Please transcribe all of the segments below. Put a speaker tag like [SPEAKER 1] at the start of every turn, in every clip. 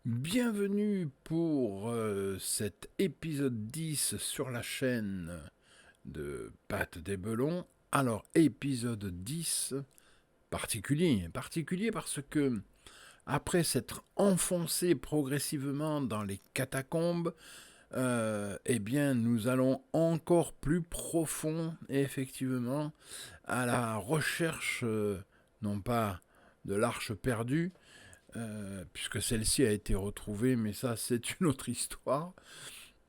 [SPEAKER 1] Bienvenue pour cet épisode 10 sur la chaîne de Pat des Belons. Alors, épisode 10 particulier parce que après s'être enfoncé progressivement dans les catacombes, eh bien nous allons encore plus profond, effectivement, à la recherche, non pas de l'arche perdue, puisque celle-ci a été retrouvée, mais ça c'est une autre histoire.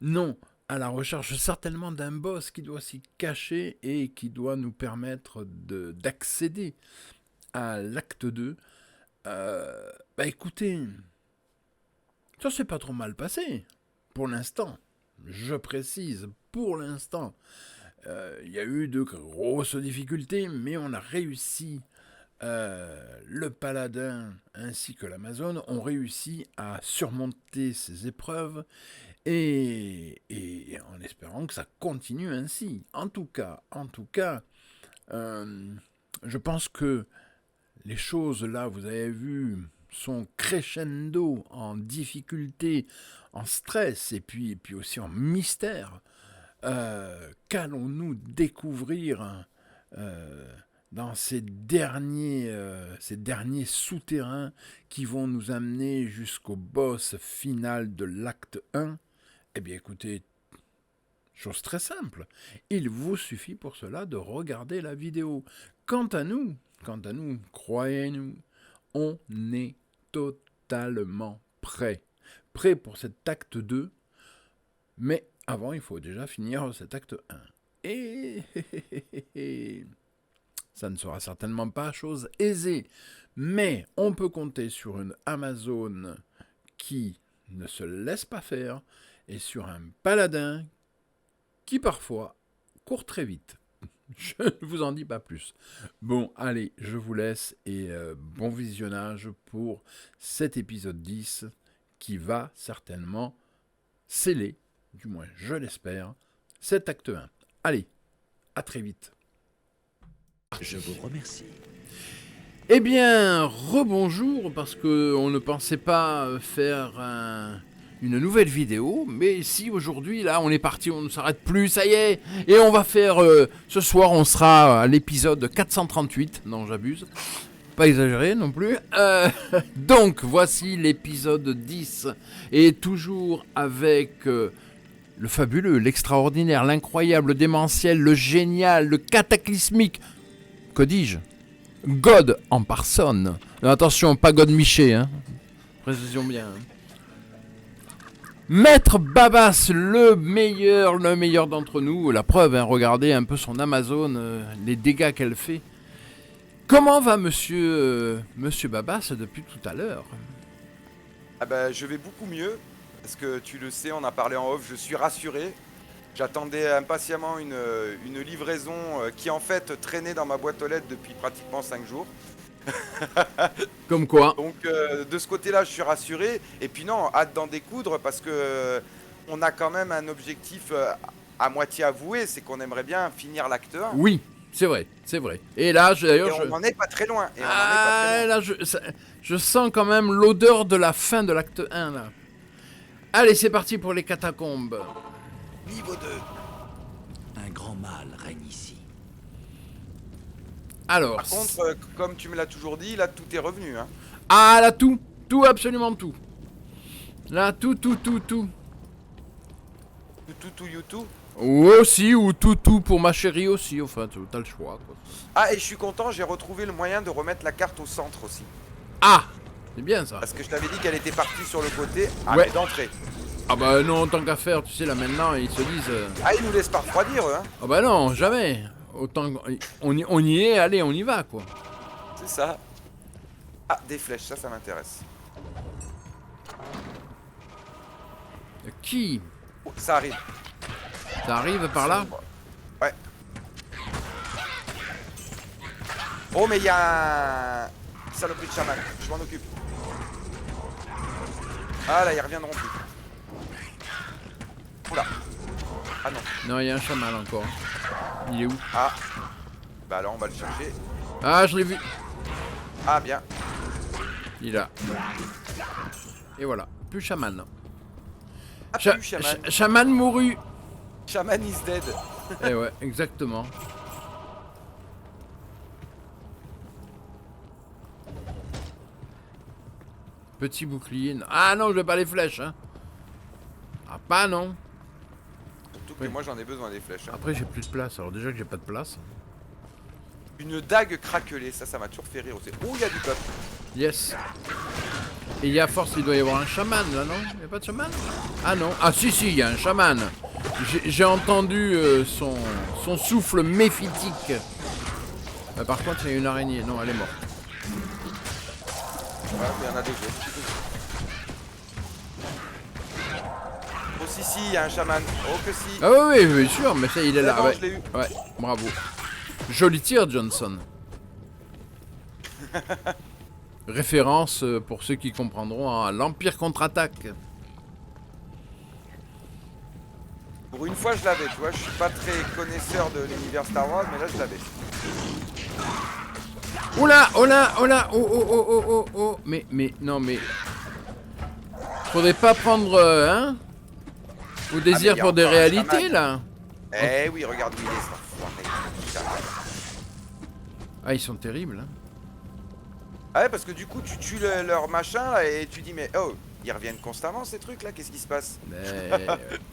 [SPEAKER 1] Non, à la recherche certainement d'un boss qui doit s'y cacher et qui doit nous permettre d'accéder à l'acte 2. Écoutez, ça s'est pas trop mal passé, pour l'instant. Je précise, pour l'instant. Il y a eu de grosses difficultés, mais on a réussi. Le paladin ainsi que l'Amazone ont réussi à surmonter ces épreuves et en espérant que ça continue ainsi. En tout cas, je pense que les choses là, vous avez vu, sont crescendo en difficulté, en stress et puis aussi en mystère. Qu'allons-nous découvrir dans ces derniers souterrains qui vont nous amener jusqu'au boss final de l'acte 1? Eh bien écoutez, chose très simple, il vous suffit pour cela de regarder la vidéo. Quant à nous, croyez-nous, on est totalement prêt pour cet acte 2, mais avant il faut déjà finir cet acte 1. Et ça ne sera certainement pas chose aisée, mais on peut compter sur une Amazone qui ne se laisse pas faire et sur un paladin qui parfois court très vite. Je ne vous en dis pas plus. Bon, allez, je vous laisse et bon visionnage pour cet épisode 10 qui va certainement sceller, du moins je l'espère, cet acte 1. Allez, à très vite.
[SPEAKER 2] Je vous remercie.
[SPEAKER 1] Eh bien, rebonjour, parce qu'on ne pensait pas faire une nouvelle vidéo, mais si aujourd'hui, là, on est parti, on ne s'arrête plus, ça y est, et on va faire, ce soir, on sera à l'épisode 438, non, j'abuse, pas exagéré non plus, donc, voici l'épisode 10, et toujours avec le fabuleux, l'extraordinaire, l'incroyable, le démentiel, le génial, le cataclysmique, que dis-je, God en personne. Attention, pas God Miché, hein. Précision bien. Maître Babas, le meilleur d'entre nous. La preuve, hein, regardez un peu son Amazone, les dégâts qu'elle fait. Comment va monsieur Babas depuis tout à l'heure?
[SPEAKER 3] Ah bah, je vais beaucoup mieux, parce que tu le sais, on a parlé en off, je suis rassuré. J'attendais impatiemment une livraison qui en fait traînait dans ma boîte aux lettres depuis pratiquement 5 jours.
[SPEAKER 1] Comme quoi.
[SPEAKER 3] Donc de ce côté-là, je suis rassuré. Et puis non, hâte d'en découdre parce que on a quand même un objectif à moitié avoué, c'est qu'on aimerait bien finir l'acte 1.
[SPEAKER 1] Oui, c'est vrai. Et là, d'ailleurs,
[SPEAKER 3] on n'en est pas très loin.
[SPEAKER 1] Là, je sens quand même l'odeur de la fin de l'acte 1, là. Allez, c'est parti pour les catacombes.
[SPEAKER 3] Niveau 2.
[SPEAKER 2] Un grand mal règne ici.
[SPEAKER 1] Alors.
[SPEAKER 3] Par contre, comme tu me l'as toujours dit, là tout est revenu. Hein.
[SPEAKER 1] Ah, là, tout, absolument tout. Là, tout.
[SPEAKER 3] Tout, YouTube.
[SPEAKER 1] Aussi, ou tout pour ma chérie aussi. Enfin, t'as le choix, quoi.
[SPEAKER 3] Ah, et je suis content, j'ai retrouvé le moyen de remettre la carte au centre aussi.
[SPEAKER 1] Ah, c'est bien ça.
[SPEAKER 3] Parce que je t'avais dit qu'elle était partie sur le côté
[SPEAKER 1] Ouais.
[SPEAKER 3] d'entrée.
[SPEAKER 1] Ah bah non, tant qu'à faire, tu sais, là maintenant, ils se disent...
[SPEAKER 3] Ah, ils nous laissent pas refroidir, eux, hein.
[SPEAKER 1] Ah bah non, jamais. Autant on y est, allez, on y va, quoi.
[SPEAKER 3] C'est ça. Ah, des flèches, ça m'intéresse.
[SPEAKER 1] Qui?
[SPEAKER 3] Oh, ça arrive.
[SPEAKER 1] Ça arrive par là?
[SPEAKER 3] Ouais. Oh, mais il y a un saloperie de chaman, je m'en occupe. Ah, là, ils reviendront plus. Oula. Ah non.
[SPEAKER 1] Non, il y a un chamal encore. Il est où?
[SPEAKER 3] Ah. Bah alors, on va le chercher.
[SPEAKER 1] Ah, je l'ai vu.
[SPEAKER 3] Ah, bien.
[SPEAKER 1] Il est là. Et voilà, plus chaman.
[SPEAKER 3] Ah, plus chaman.
[SPEAKER 1] Chaman mouru.
[SPEAKER 3] Shaman is dead.
[SPEAKER 1] Eh ouais, exactement. Petit bouclier. Ah non, je veux pas les flèches. Hein. Ah pas non.
[SPEAKER 3] Surtout que moi j'en ai besoin des flèches. Hein.
[SPEAKER 1] Après j'ai plus de place. Alors déjà que j'ai pas de place.
[SPEAKER 3] Une dague craquelée, ça m'a toujours fait rire aussi. Oh, il y a du peuple.
[SPEAKER 1] Yes. Et il y a force, il doit y avoir un chaman là, non? Il n'y a pas de chaman? Ah non. Ah si, si, il y a un chaman. J'ai entendu son souffle méphitique. Par contre, il y a une araignée. Non, elle est morte.
[SPEAKER 3] Voilà, il y en a deux autres. Oh si, si, il y a un chaman. Oh que si.
[SPEAKER 1] Ah oui, oui, bien sûr, mais ça, il est là.
[SPEAKER 3] Bon,
[SPEAKER 1] Ouais.
[SPEAKER 3] je l'ai eu.
[SPEAKER 1] Ouais, bravo. Joli tir, Johnson. Référence pour ceux qui comprendront à l'Empire contre-attaque.
[SPEAKER 3] Pour une fois, je l'avais, tu vois. Je suis pas très connaisseur de l'univers Star Wars, mais là, je l'avais.
[SPEAKER 1] Oula, oh là, oh là, oh, oh, oh, oh, oh, oh. Mais, non, mais... Faudrait pas prendre, hein, au désir
[SPEAKER 3] mais
[SPEAKER 1] pour des
[SPEAKER 3] encore un
[SPEAKER 1] réalités,
[SPEAKER 3] chaman.
[SPEAKER 1] là.
[SPEAKER 3] Eh oui, regarde où il est, cet enfoiré.
[SPEAKER 1] Ah, ils sont terribles, hein.
[SPEAKER 3] Ah ouais, parce que du coup, tu tues leur machin, là, et tu dis, mais oh, ils reviennent constamment, ces trucs-là, qu'est-ce qui se passe?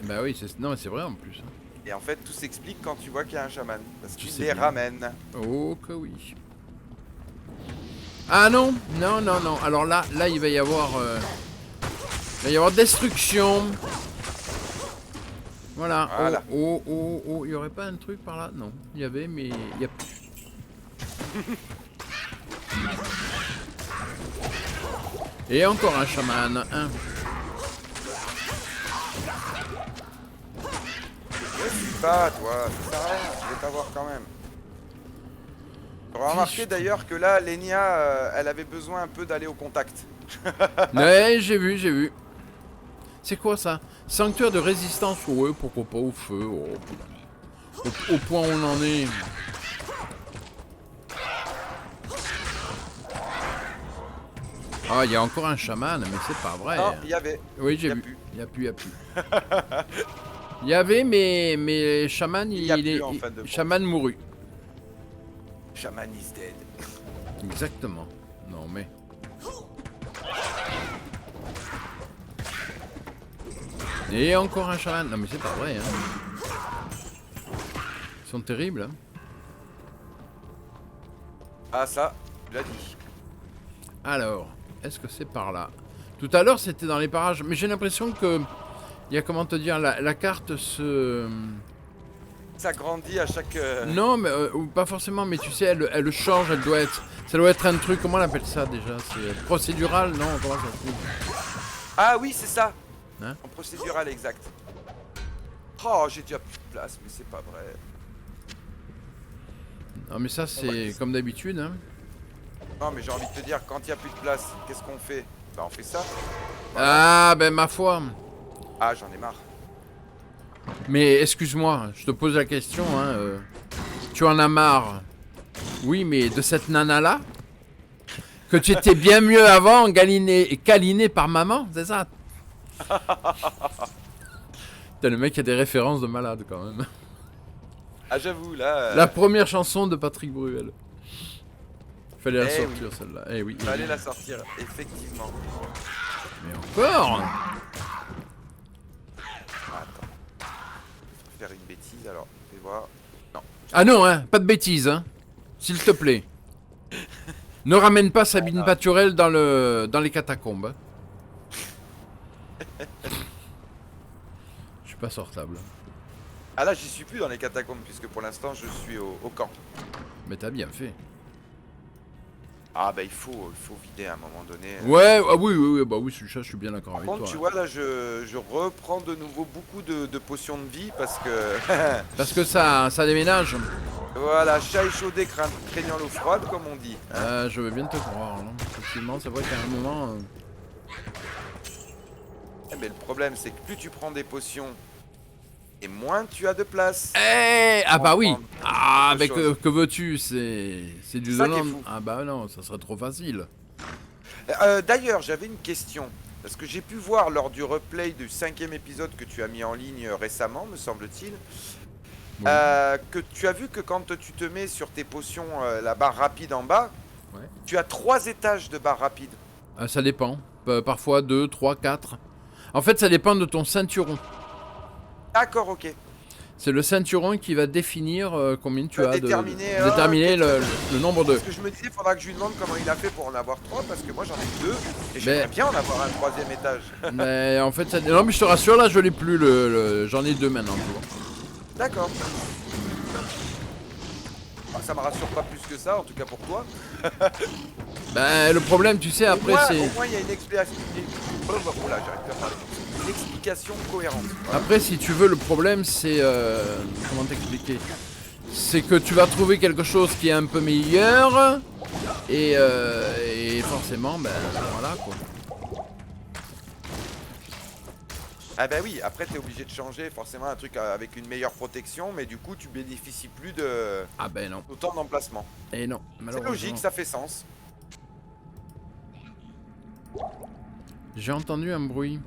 [SPEAKER 1] Bah oui, non, mais c'est vrai, en plus. Hein.
[SPEAKER 3] Et en fait, tout s'explique quand tu vois qu'il y a un chaman. Parce
[SPEAKER 1] Je
[SPEAKER 3] qu'il
[SPEAKER 1] sais
[SPEAKER 3] les
[SPEAKER 1] bien.
[SPEAKER 3] ramène.
[SPEAKER 1] Oh que oui. Ah non, non, non, non. Alors là, il va y avoir... il va y avoir destruction. Voilà.
[SPEAKER 3] Voilà.
[SPEAKER 1] Oh, oh, oh, oh. Il y aurait pas un truc par là? Non. Il y avait, mais il y a plus. Et encore un chaman. Un.
[SPEAKER 3] Je suis pas, toi. Ça sert à rien, je vais t'avoir quand même. Tu auras remarqué d'ailleurs que là, Lenia, elle avait besoin un peu d'aller au contact.
[SPEAKER 1] Ouais, j'ai vu, j'ai vu. C'est quoi ça? Sanctuaire de résistance. Ouais, pourquoi pas au feu. Oh. Au point où on en est. Ah, il y a encore un chaman, mais c'est pas vrai.
[SPEAKER 3] Non, il y avait.
[SPEAKER 1] Oui, j'ai
[SPEAKER 3] y a
[SPEAKER 1] vu.
[SPEAKER 3] plus.
[SPEAKER 1] Il y a plus, il y a plus. Il y avait, mais chaman,
[SPEAKER 3] Il y a
[SPEAKER 1] il
[SPEAKER 3] plus,
[SPEAKER 1] est
[SPEAKER 3] en fin de compte.
[SPEAKER 1] chaman mouru.
[SPEAKER 3] Shaman is dead.
[SPEAKER 1] Exactement. Non mais. Et encore un chaman. Non mais c'est pas vrai. Hein. Ils sont terribles. Hein.
[SPEAKER 3] Ah, ça, tu l'as dit.
[SPEAKER 1] Alors, est-ce que c'est par là? Tout à l'heure c'était dans les parages, mais j'ai l'impression que il y a, comment te dire, la carte se...
[SPEAKER 3] Ça grandit à chaque.
[SPEAKER 1] Non, mais ou pas forcément, mais tu sais, elle change, ça doit être un truc, comment on appelle ça déjà? C'est procédural, non? Comment ça se dit?
[SPEAKER 3] Ah oui, c'est ça.
[SPEAKER 1] Hein?
[SPEAKER 3] En procédural, exact. Oh, j'ai déjà plus de place, mais c'est pas vrai.
[SPEAKER 1] Non, mais ça c'est comme d'habitude, hein.
[SPEAKER 3] Non, mais j'ai envie de te dire, quand il n'y a plus de place, qu'est-ce qu'on fait? Bah, on fait ça.
[SPEAKER 1] Ah, ben ma foi.
[SPEAKER 3] Ah, j'en ai marre.
[SPEAKER 1] Mais excuse-moi, je te pose la question, hein. Tu en as marre? Oui, mais de cette nana-là? Que tu étais bien mieux avant, câliné par maman, c'est ça? Putain, le mec a des références de malade quand même.
[SPEAKER 3] Ah, j'avoue, là.
[SPEAKER 1] La première chanson de Patrick Bruel. Fallait la
[SPEAKER 3] Eh
[SPEAKER 1] sortir celle-là. Eh oui.
[SPEAKER 3] Il fallait la sortir, effectivement.
[SPEAKER 1] Mais encore?
[SPEAKER 3] Attends. Je vais faire une bêtise alors. Fais voir. Non.
[SPEAKER 1] Ah non, hein, pas de bêtises, hein. S'il te plaît. Ne ramène pas Sabine Paturel dans les catacombes. Je suis pas sortable.
[SPEAKER 3] Ah là, j'y suis plus dans les catacombes, puisque pour l'instant, je suis au camp.
[SPEAKER 1] Mais t'as bien fait.
[SPEAKER 3] Ah bah il faut vider à un moment donné.
[SPEAKER 1] Ouais, ah oui, oui, oui, bah oui, je suis bien d'accord
[SPEAKER 3] Par
[SPEAKER 1] avec
[SPEAKER 3] contre,
[SPEAKER 1] toi.
[SPEAKER 3] tu vois, là, je reprends de nouveau beaucoup de potions de vie, parce que...
[SPEAKER 1] Parce que ça déménage.
[SPEAKER 3] Voilà, chat échaudé craignant l'eau froide, comme on dit.
[SPEAKER 1] Je veux bien te croire. Non, effectivement, c'est vrai qu'à un moment...
[SPEAKER 3] Eh, mais le problème, c'est que plus tu prends des potions, et moins tu as de place.
[SPEAKER 1] Eh, ah bah oui. Ah, mais
[SPEAKER 3] chose.
[SPEAKER 1] que veux-tu? C'est du
[SPEAKER 3] ça qui est
[SPEAKER 1] donnant.
[SPEAKER 3] fou.
[SPEAKER 1] Ah bah non, ça serait trop facile.
[SPEAKER 3] D'ailleurs, j'avais une question. Parce que j'ai pu voir lors du replay du 5e épisode que tu as mis en ligne récemment, me semble-t-il,
[SPEAKER 1] Oui.
[SPEAKER 3] que tu as vu que quand tu te mets sur tes potions, la barre rapide en bas,
[SPEAKER 1] Ouais.
[SPEAKER 3] tu as 3 étages de barre rapide.
[SPEAKER 1] Ça dépend. Parfois 2, 3, 4. En fait, ça dépend de ton ceinturon.
[SPEAKER 3] D'accord, ok.
[SPEAKER 1] C'est le ceinturon qui va définir combien tu as
[SPEAKER 3] Déterminer,
[SPEAKER 1] déterminer
[SPEAKER 3] ok.
[SPEAKER 1] le nombre de...
[SPEAKER 3] Parce que je me disais, il faudra que je lui demande comment il a fait pour en avoir 3, parce que moi j'en ai 2, et j'aimerais bien en avoir un 3e étage.
[SPEAKER 1] Mais en fait, ça... non mais je te rassure, là je l'ai plus, j'en ai 2 maintenant. Tu vois.
[SPEAKER 3] D'accord. Ah, ça me rassure pas plus que ça, en tout cas pour toi.
[SPEAKER 1] Ben le problème, tu sais, après c'est...
[SPEAKER 3] Au moins il y a une explication. Oula, j'arrive plus à parler. Une explication cohérente. Voilà.
[SPEAKER 1] Après, si tu veux, le problème, c'est... comment t'expliquer? C'est que tu vas trouver quelque chose qui est un peu meilleur, et forcément, ben voilà quoi.
[SPEAKER 3] Ah bah oui, après t'es obligé de changer forcément un truc avec une meilleure protection, mais du coup tu bénéficies plus de
[SPEAKER 1] Ah ben non.
[SPEAKER 3] autant d'emplacement.
[SPEAKER 1] Et non,
[SPEAKER 3] C'est
[SPEAKER 1] malheureusement.
[SPEAKER 3] logique, ça fait sens.
[SPEAKER 1] J'ai entendu un bruit.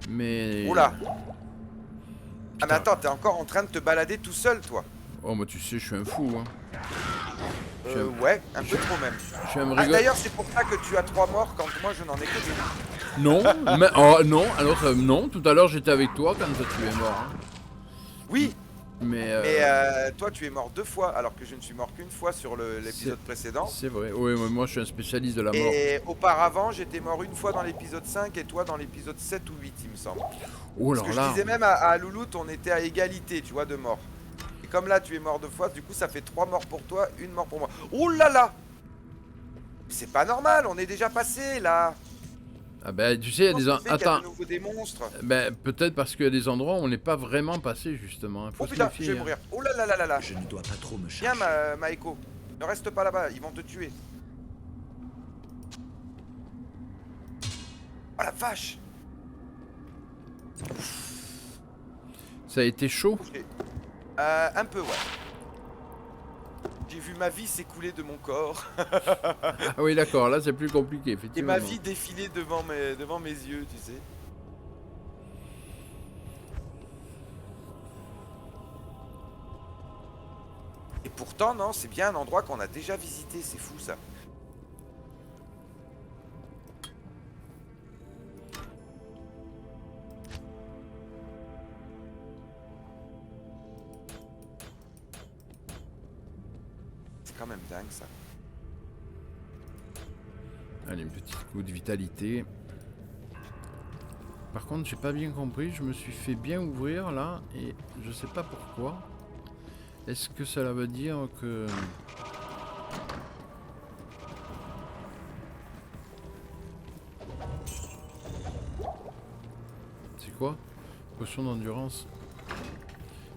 [SPEAKER 1] Mais...
[SPEAKER 3] Oula. Ah
[SPEAKER 1] Putain.
[SPEAKER 3] mais attends, t'es encore en train de te balader tout seul toi.
[SPEAKER 1] Oh bah tu sais, je suis un fou, hein.
[SPEAKER 3] Ouais, un peu trop même.
[SPEAKER 1] Je suis un
[SPEAKER 3] Ah,
[SPEAKER 1] rigole.
[SPEAKER 3] d'ailleurs c'est pour ça que tu as 3 morts quand moi je n'en ai que 2.
[SPEAKER 1] Non, mais... Oh non, alors non, tout à l'heure j'étais avec toi quand tu es mort. Hein.
[SPEAKER 3] Oui,
[SPEAKER 1] Mais...
[SPEAKER 3] mais toi tu es mort 2 fois alors que je ne suis mort qu'une fois sur l'épisode précédent.
[SPEAKER 1] C'est vrai, oui, mais moi je suis un spécialiste de la mort.
[SPEAKER 3] Et auparavant j'étais mort une fois dans l'épisode 5 et toi dans l'épisode 7 ou 8 il me semble.
[SPEAKER 1] Oh
[SPEAKER 3] Parce
[SPEAKER 1] alors
[SPEAKER 3] que je
[SPEAKER 1] là...
[SPEAKER 3] disais même à Louloute on était à égalité tu vois de mort. Et comme là tu es mort 2 fois du coup ça fait 3 morts pour toi, 1 mort pour moi. Oh là là. C'est pas normal, on est déjà passé là.
[SPEAKER 1] Ah ben tu sais, il y a des...
[SPEAKER 3] Attends.
[SPEAKER 1] Attends,
[SPEAKER 3] De nouveau des monstres.
[SPEAKER 1] ben peut-être parce qu'il y a des endroits où on n'est pas vraiment passé justement. Faut
[SPEAKER 3] Oh
[SPEAKER 1] se
[SPEAKER 3] putain,
[SPEAKER 1] méfier,
[SPEAKER 3] je vais
[SPEAKER 1] hein.
[SPEAKER 3] mourir. Oh là là là là là.
[SPEAKER 2] Je ne dois pas trop me
[SPEAKER 3] Viens
[SPEAKER 2] chercher.
[SPEAKER 3] Maeko. Ne reste pas là-bas, ils vont te tuer. Oh la vache.
[SPEAKER 1] Ça a été chaud.
[SPEAKER 3] Ok. Un peu ouais. J'ai vu ma vie s'écouler de mon corps.
[SPEAKER 1] Ah oui d'accord, là c'est plus compliqué
[SPEAKER 3] Et
[SPEAKER 1] effectivement.
[SPEAKER 3] ma vie défiler devant mes yeux, tu sais. Et pourtant, non, c'est bien un endroit qu'on a déjà visité, c'est fou ça. C'est quand même dingue ça.
[SPEAKER 1] Allez, un petit coup de vitalité. Par contre, j'ai pas bien compris, je me suis fait bien ouvrir là et je sais pas pourquoi. Est-ce que cela veut dire que... C'est quoi? Potion d'endurance.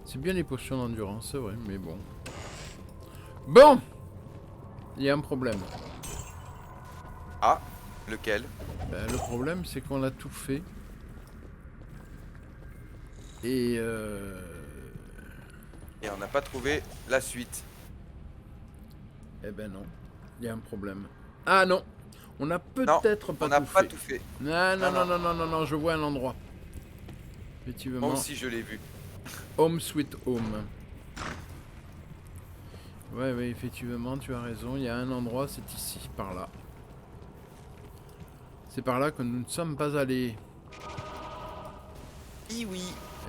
[SPEAKER 1] C'est bien les potions d'endurance, c'est vrai, mais bon. Bon! Il y a un problème.
[SPEAKER 3] Ah, lequel?
[SPEAKER 1] Ben, le problème, c'est qu'on a tout fait. Et
[SPEAKER 3] Et on n'a pas trouvé la suite.
[SPEAKER 1] eh ben non, il y a un problème. Ah non, on n'a
[SPEAKER 3] Non,
[SPEAKER 1] peut-être pas
[SPEAKER 3] on n'a
[SPEAKER 1] tout
[SPEAKER 3] pas
[SPEAKER 1] fait.
[SPEAKER 3] tout fait.
[SPEAKER 1] Non, non,
[SPEAKER 3] Non,
[SPEAKER 1] non, non, non, non, non, je vois un endroit. Effectivement,
[SPEAKER 3] Moi aussi je l'ai vu.
[SPEAKER 1] Home Sweet Home. Ouais, ouais, effectivement, tu as raison. Il y a un endroit, c'est ici, par là. C'est par là que nous ne sommes pas allés.
[SPEAKER 3] Oui, oui.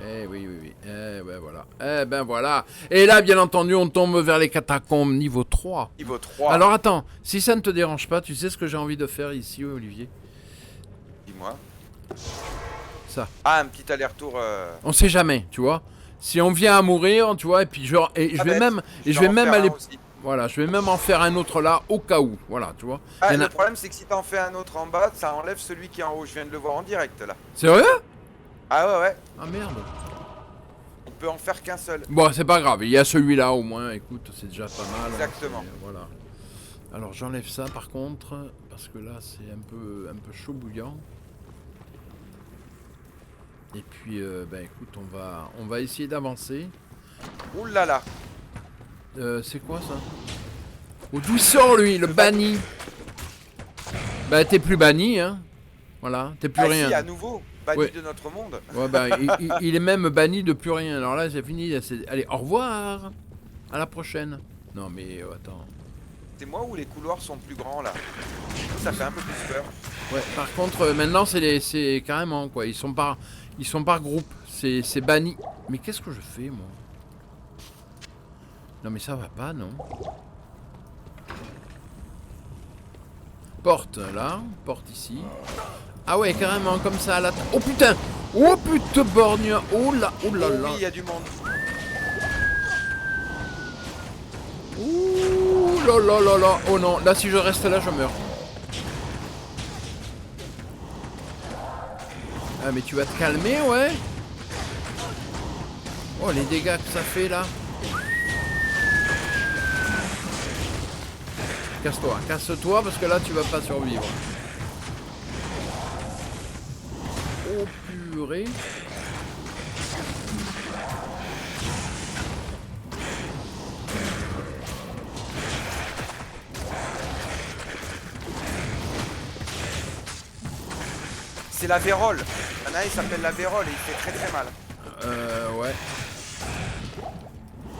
[SPEAKER 1] Eh oui, oui, oui. Eh ben voilà. Eh ben voilà. Et là, bien entendu, on tombe vers les catacombes niveau 3.
[SPEAKER 3] Niveau 3.
[SPEAKER 1] Alors attends, si ça ne te dérange pas, tu sais ce que j'ai envie de faire ici, Olivier?
[SPEAKER 3] Dis-moi.
[SPEAKER 1] Ça.
[SPEAKER 3] Ah, un petit aller-retour.
[SPEAKER 1] On sait jamais, tu vois. Si on vient à mourir, tu vois, et puis je vais même, et je vais même aller, voilà, je vais même en faire un autre là au cas où, voilà, tu vois.
[SPEAKER 3] Ah,
[SPEAKER 1] Il y en
[SPEAKER 3] le
[SPEAKER 1] a-
[SPEAKER 3] problème c'est que si t'en fais un autre en bas, ça enlève celui qui est en haut. Je viens de le voir en direct là.
[SPEAKER 1] C'est vrai?
[SPEAKER 3] Ah ouais, ouais.
[SPEAKER 1] Ah merde.
[SPEAKER 3] On peut en faire qu'un seul.
[SPEAKER 1] Bon, c'est pas grave. Il y a celui-là au moins. Écoute, c'est déjà pas mal. hein,
[SPEAKER 3] Exactement.
[SPEAKER 1] voilà. Alors j'enlève ça par contre parce que là c'est un peu chaud bouillant. Et puis ben écoute, on va essayer d'avancer.
[SPEAKER 3] Ouh là là.
[SPEAKER 1] C'est quoi ça? Oh, d'où il sort lui, le banni? Bah t'es plus banni hein. Voilà, t'es plus
[SPEAKER 3] Ah
[SPEAKER 1] rien.
[SPEAKER 3] si, à nouveau, banni
[SPEAKER 1] Ouais.
[SPEAKER 3] de notre monde.
[SPEAKER 1] Ouais, bah, il est même banni de plus rien. Alors là, c'est fini. Allez, au revoir. À la prochaine. Non, mais attends.
[SPEAKER 3] C'est moi où les couloirs sont plus grands là. Ça fait un peu plus peur.
[SPEAKER 1] Ouais, par contre, maintenant, c'est carrément quoi. Ils sont par groupe. C'est banni. Mais qu'est-ce que je fais, moi? Non, mais ça va pas, non? Porte là, porte ici. Ah ouais, carrément comme ça à la. Oh putain! Oh putain, borgne! Oh là, oh là là!
[SPEAKER 3] Oui, il y a du monde.
[SPEAKER 1] Ouh là là là là! Oh non, là si je reste là, je meurs. Ah mais tu vas te calmer, ouais? Oh les dégâts que ça fait là! Casse-toi, casse-toi parce que là tu vas pas survivre. Oh purée!
[SPEAKER 3] C'est la vérole. Il y en a un, il s'appelle la vérole et il fait très très mal.
[SPEAKER 1] Ouais.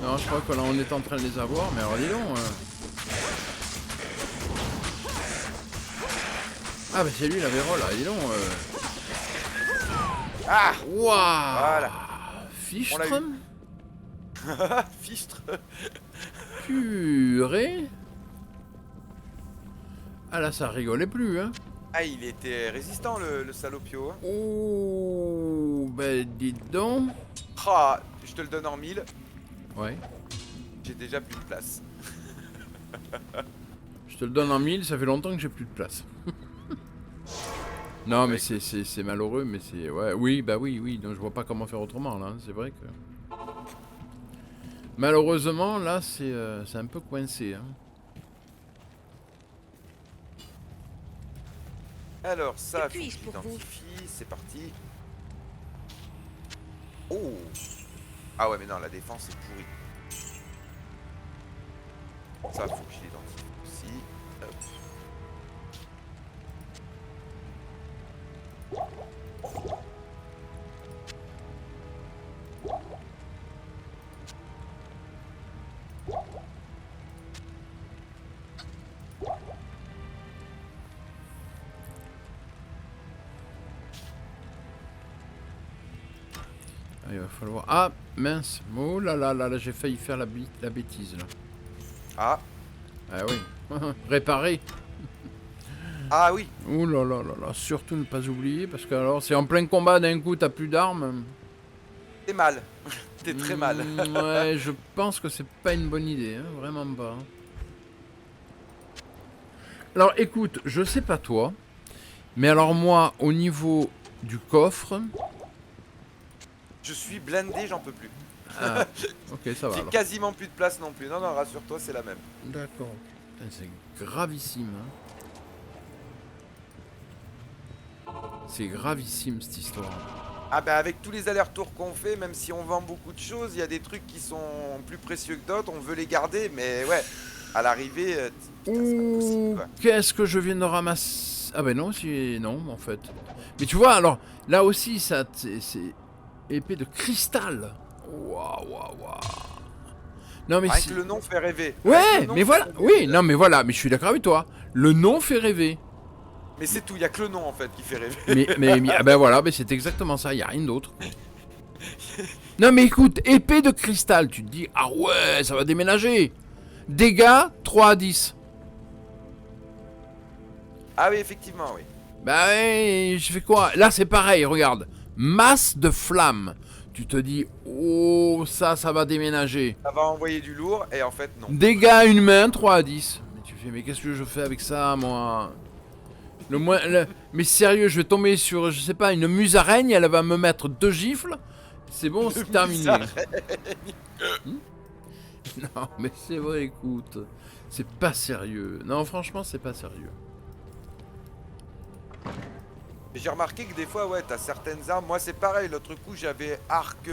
[SPEAKER 1] Non, je crois que là on est en train de les avoir, mais alors dis donc. Ah bah c'est lui la vérole, là, dis donc.
[SPEAKER 3] Ah,
[SPEAKER 1] Waouh!
[SPEAKER 3] voilà.
[SPEAKER 1] Fichtre?
[SPEAKER 3] On l'a eu. Fichtre.
[SPEAKER 1] Purée! Ah là ça rigolait plus, hein.
[SPEAKER 3] Ah, il était résistant le salopio. Hein.
[SPEAKER 1] Oh, ben dis donc.
[SPEAKER 3] Ah, je te le donne en 1000.
[SPEAKER 1] Ouais.
[SPEAKER 3] J'ai déjà plus de place.
[SPEAKER 1] Je te le donne en 1000, ça fait longtemps que j'ai plus de place. Non, mais c'est malheureux, mais c'est... Ouais, oui, bah oui, donc je vois pas comment faire autrement, là, hein, c'est vrai que... Malheureusement, là, c'est un peu coincé, hein.
[SPEAKER 3] Alors ça,
[SPEAKER 4] Que puis-je pour vous?
[SPEAKER 3] j'identifie, c'est parti. Oh. Ah ouais, mais non, la défense est pourrie. Ça, faut que je l'identifie aussi. Hop.
[SPEAKER 1] Ah, il va falloir... Ah, mince. Oh là là là là, j'ai failli faire la bêtise, là.
[SPEAKER 3] Ah.
[SPEAKER 1] Ah oui. Réparer.
[SPEAKER 3] Ah oui.
[SPEAKER 1] Oh là là là là, surtout ne pas oublier, parce que alors, c'est en plein combat, d'un coup, t'as plus d'armes.
[SPEAKER 3] T'es mal. T'es très mal.
[SPEAKER 1] Ouais, je pense que c'est pas une bonne idée, hein, vraiment pas. Alors écoute, je sais pas toi, mais alors moi, au niveau du coffre...
[SPEAKER 3] Je suis blindé, j'en peux plus.
[SPEAKER 1] Ah, ok, ça va
[SPEAKER 3] J'ai
[SPEAKER 1] alors.
[SPEAKER 3] quasiment plus de place non plus. Non, non, rassure-toi, c'est la même.
[SPEAKER 1] D'accord. Putain, c'est gravissime. Hein. C'est gravissime cette histoire.
[SPEAKER 3] Ah bah avec tous les allers-retours qu'on fait, même si on vend beaucoup de choses, il y a des trucs qui sont plus précieux que d'autres, on veut les garder, mais ouais, à l'arrivée, c'est pas possible, quoi.
[SPEAKER 1] Qu'est-ce que je viens de ramasser? Ah ben non, non en fait. Mais tu vois, alors, là aussi, ça, c'est épée de cristal. Waouh, waouh, waouh. Non mais
[SPEAKER 3] Rien que le nom fait rêver.
[SPEAKER 1] Ouais,
[SPEAKER 3] Rien que le nom
[SPEAKER 1] mais
[SPEAKER 3] fait
[SPEAKER 1] voilà,
[SPEAKER 3] rêver.
[SPEAKER 1] oui, non mais voilà, mais je suis d'accord avec toi. Le nom fait rêver.
[SPEAKER 3] Mais c'est tout, il y a que le nom en fait qui fait rêver.
[SPEAKER 1] Ah ben voilà, c'est exactement ça, il y a rien d'autre. Non mais écoute, épée de cristal, tu te dis, ah ouais, ça va déménager. Dégâts, 3 à 10.
[SPEAKER 3] Ah oui, effectivement, oui.
[SPEAKER 1] Bah ouais, je fais quoi? Là c'est pareil, regarde. Masse de flammes. Tu te dis, oh, ça va déménager.
[SPEAKER 3] Ça va envoyer du lourd et en fait non.
[SPEAKER 1] Dégâts à une main, 3 à 10. Mais tu fais, mais qu'est-ce que je fais avec ça, moi? Mais sérieux, je vais tomber sur, je sais pas, une musaraigne, elle va me mettre 2 gifles. C'est bon, c'est terminé. Non, mais c'est vrai, écoute. C'est pas sérieux. Non, franchement, c'est pas sérieux.
[SPEAKER 3] J'ai remarqué que des fois, ouais, t'as certaines armes. Moi, c'est pareil. L'autre coup, j'avais arc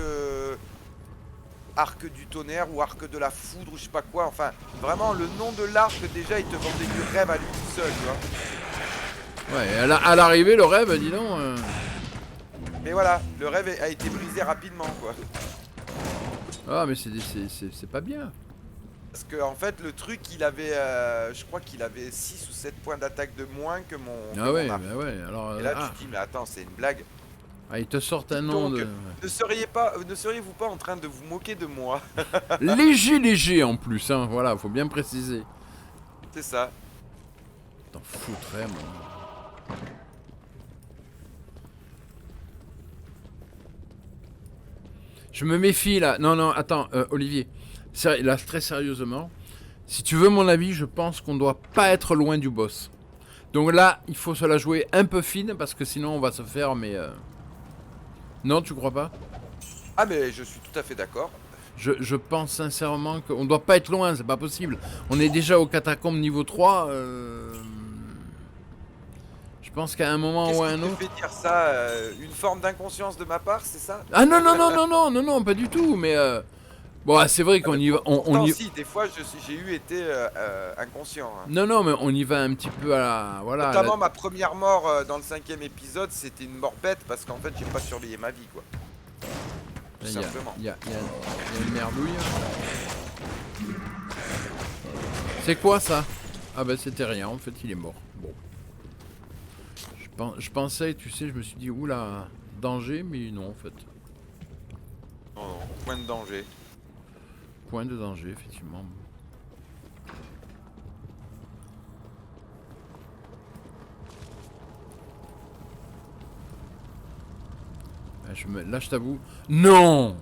[SPEAKER 3] du tonnerre ou arc de la foudre ou je sais pas quoi. Enfin, vraiment, le nom de l'arc, déjà, il te vendait du rêve à lui tout seul, tu vois.
[SPEAKER 1] Ouais, à l'arrivée, le rêve, dis donc.
[SPEAKER 3] Mais voilà, le rêve a été brisé rapidement, quoi.
[SPEAKER 1] Ah, mais c'est pas bien.
[SPEAKER 3] Parce que en fait, le truc, il avait, je crois qu'il avait 6 ou 7 points d'attaque de moins que mon.
[SPEAKER 1] Ah ouais, bah ouais. Alors,
[SPEAKER 3] Et là, tu te dis, mais attends, c'est une blague.
[SPEAKER 1] ils te sortent un nom
[SPEAKER 3] Donc,
[SPEAKER 1] de.
[SPEAKER 3] ne seriez-vous pas en train de vous moquer de moi?
[SPEAKER 1] Léger en plus, hein. Voilà, faut bien préciser.
[SPEAKER 3] C'est ça.
[SPEAKER 1] T'en foutrais, moi. Je me méfie là. Non, attends, Olivier. Là, très sérieusement. Si tu veux mon avis, je pense qu'on doit pas être loin du boss. Donc là, il faut se la jouer un peu fine parce que sinon on va se faire, mais. Non, tu crois pas?
[SPEAKER 3] Ah, mais je suis tout à fait d'accord.
[SPEAKER 1] Je pense sincèrement qu'on doit pas être loin, c'est pas possible. On est déjà au catacombe niveau 3. Je pense qu'à un moment ou à un autre.
[SPEAKER 3] Qu'est-ce qui te fait dire ça? Une forme d'inconscience de ma part, c'est ça?
[SPEAKER 1] Ah non, pas du tout, mais. Bon, c'est vrai qu'on y va. On y...
[SPEAKER 3] Si, des fois, j'ai été inconscient. Hein.
[SPEAKER 1] Non, mais on y va un petit peu à la. Voilà.
[SPEAKER 3] Notamment ma première mort dans le 5e épisode, c'était une mort bête parce qu'en fait, j'ai pas surveillé ma vie, quoi. Tout simplement.
[SPEAKER 1] Il y a une merdouille. C'est quoi ça? Ah bah c'était rien, en fait il est mort. Bon. Je pensais, tu sais, je me suis dit, oula, danger, mais non en fait.
[SPEAKER 3] Non, point de danger.
[SPEAKER 1] Point de danger, effectivement. Là, je t'avoue. Non!